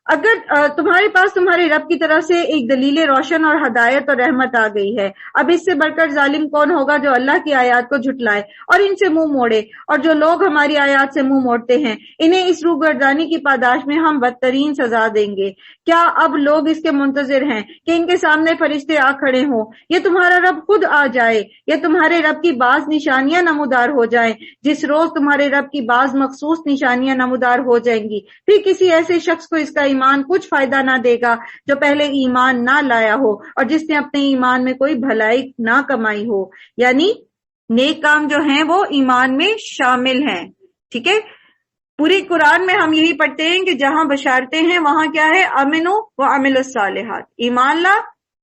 S1: اگر تمہارے پاس تمہارے رب کی طرف سے ایک دلیل روشن اور ہدایت اور رحمت آ گئی ہے، اب اس سے بڑھ کر ظالم کون ہوگا جو اللہ کی آیات کو جھٹلائے اور ان سے منہ موڑے، اور جو لوگ ہماری آیات سے منہ موڑتے ہیں انہیں اس روگردانی کی پاداش میں ہم بدترین سزا دیں گے۔ کیا اب لوگ اس کے منتظر ہیں کہ ان کے سامنے فرشتے آ کھڑے ہوں، یا تمہارا رب خود آ جائے، یا تمہارے رب کی بعض نشانیاں نمودار ہو جائیں؟ جس روز تمہارے رب کی بعض مخصوص نشانیاں نمودار ہو جائیں گی، پھر کسی ایسے شخص کو اس کا ایمان کچھ فائدہ نہ دے گا جو پہلے ایمان نہ لایا ہو اور جس نے اپنے ایمان میں کوئی بھلائی نہ کمائی ہو۔ یعنی نیک کام جو ہیں وہ ایمان میں شامل ہیں، ٹھیک ہے۔ پوری قرآن میں ہم یہی پڑھتے ہیں کہ جہاں بشارتیں ہیں وہاں کیا ہے؟ آمنو و عملوا الصالحات، ایمان لا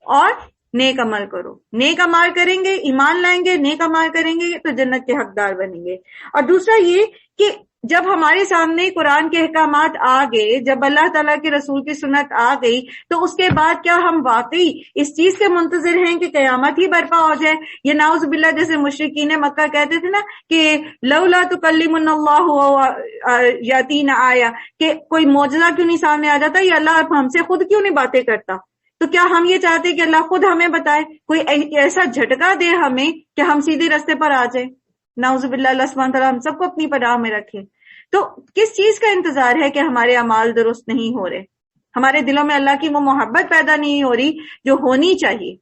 S1: اور نیک عمل کرو۔ نیک عمل کریں گے، ایمان لائیں گے، نیک عمل کریں گے تو جنت کے حقدار بنیں گے۔ اور دوسرا یہ کہ جب ہمارے سامنے قرآن کے احکامات آ گئے، جب اللہ تعالیٰ کے رسول کی سنت آ گئی، تو اس کے بعد کیا ہم واقعی اس چیز کے منتظر ہیں کہ قیامت ہی برپا ہو جائے؟ یہ نعوذ باللہ جیسے مشرکین مکہ کہتے تھے نا کہ لولا تکلمنا اللہ یاتینا آیا، کہ کوئی معجزہ کیوں نہیں سامنے آ جاتا، یا اللہ ہم سے خود کیوں نہیں باتیں کرتا؟ تو کیا ہم یہ چاہتے کہ اللہ خود ہمیں بتائے، کوئی ایسا جھٹکا دے ہمیں کہ ہم سیدھے راستے پر آ جائیں؟ نعوذ باللہ، اللہ سبحانہ تعالیٰ ہم سب کو اپنی پناہ میں رکھے۔ تو کس چیز کا انتظار ہے کہ ہمارے اعمال درست نہیں ہو رہے، ہمارے دلوں میں اللہ کی وہ محبت پیدا نہیں ہو رہی جو ہونی چاہیے۔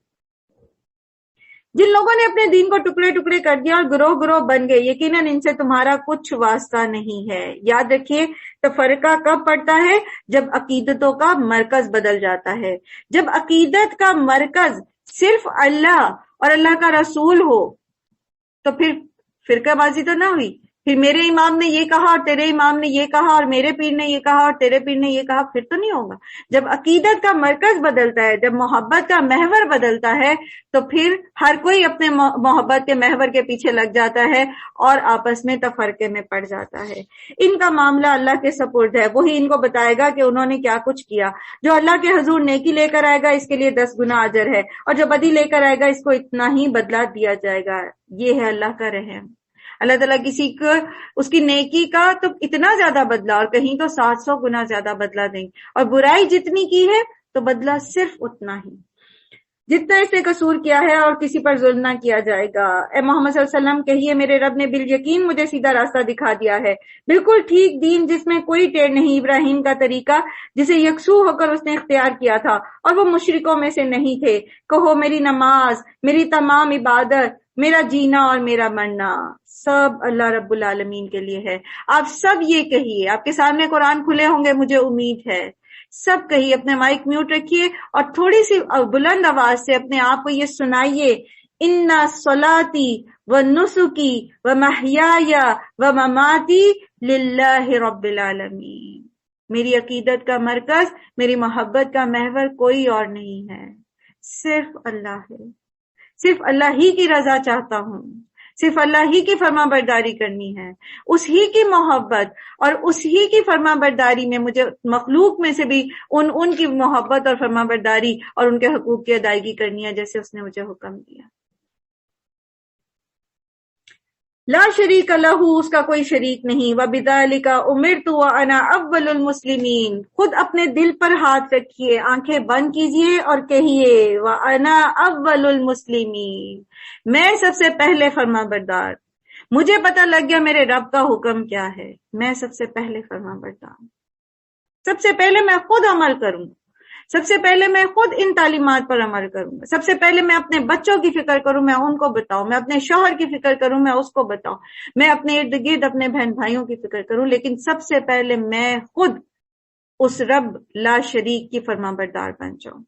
S1: جن لوگوں نے اپنے دین کو ٹکڑے ٹکڑے کر دیا اور گروہ گروہ بن گئے، یقیناً ان سے تمہارا کچھ واسطہ نہیں ہے۔ یاد رکھیے تفرقہ کب پڑتا ہے؟ جب عقیدتوں کا مرکز بدل جاتا ہے۔ جب عقیدت کا مرکز صرف اللہ اور اللہ کا رسول ہو تو پھر فرقہ بازی تو نہ ہوئی، پھر میرے امام نے یہ کہا اور تیرے امام نے یہ کہا اور میرے پیر نے یہ کہا اور تیرے پیر نے یہ کہا، پھر تو نہیں ہوگا۔ جب عقیدت کا مرکز بدلتا ہے، جب محبت کا محور بدلتا ہے، تو پھر ہر کوئی اپنے محبت کے محور کے پیچھے لگ جاتا ہے اور آپس میں تفرقے میں پڑ جاتا ہے۔ ان کا معاملہ اللہ کے سپرد ہے، وہی ان کو بتائے گا کہ انہوں نے کیا کچھ کیا۔ جو اللہ کے حضور نیکی لے کر آئے گا اس کے لیے 10 گنا اجر ہے، اور جو بدی لے کر آئے گا اس کو اتنا ہی بدلہ دیا جائے گا۔ یہ ہے اللہ کا رحم۔ اللہ تعالیٰ کسی کو اس کی نیکی کا تو اتنا زیادہ بدلہ، اور کہیں تو 700 گنا زیادہ بدلہ دیں، اور برائی جتنی کی ہے تو بدلہ صرف اتنا ہی، جتنا اس نے قصور کیا ہے، اور کسی پر ظلم نہ کیا جائے گا۔ اے محمد صلی اللہ علیہ وسلم کہیے میرے رب نے بالیقین مجھے سیدھا راستہ دکھا دیا ہے، بالکل ٹھیک دین جس میں کوئی ٹیڑھ نہیں، ابراہیم کا طریقہ جسے یکسو ہو کر اس نے اختیار کیا تھا، اور وہ مشرکوں میں سے نہیں تھے۔ کہو میری نماز، میری تمام عبادت، میرا جینا اور میرا مرنا سب اللہ رب العالمین کے لیے ہے۔ آپ سب یہ کہیے، آپ کے سامنے قرآن کھلے ہوں گے مجھے امید ہے، سب کہیے، اپنے مائک میوٹ رکھیے اور تھوڑی سی بلند آواز سے اپنے آپ کو یہ سنائیے، ان صلاتی و نسکی و محیای و مماتی للہ رب العالمین۔ میری عقیدت کا مرکز، میری محبت کا محور کوئی اور نہیں ہے، صرف اللہ ہے۔ صرف اللہ ہی کی رضا چاہتا ہوں، صرف اللہ ہی کی فرما برداری کرنی ہے، اس ہی کی محبت اور اس ہی کی فرما برداری میں مجھے مخلوق میں سے بھی ان کی محبت اور فرما برداری اور ان کے حقوق کی ادائیگی کرنی ہے جیسے اس نے مجھے حکم دیا۔ لا شریک لہ، اس کا کوئی شریک نہیں، وبذالک امرت وانا اول المسلمین۔ خود اپنے دل پر ہاتھ رکھیے، آنکھیں بند کیجئے اور کہیے وانا اول المسلمین، میں سب سے پہلے فرما بردار، مجھے پتہ لگ گیا میرے رب کا حکم کیا ہے، میں سب سے پہلے فرما بردار، سب سے پہلے میں خود عمل کروں، سب سے پہلے میں خود ان تعلیمات پر عمل کروں گا، سب سے پہلے میں اپنے بچوں کی فکر کروں، میں ان کو بتاؤں، میں اپنے شوہر کی فکر کروں، میں اس کو بتاؤں، میں اپنے ارد گرد اپنے بہن بھائیوں کی فکر کروں، لیکن سب سے پہلے میں خود اس رب لا شریک کی فرما بردار بن جاؤں۔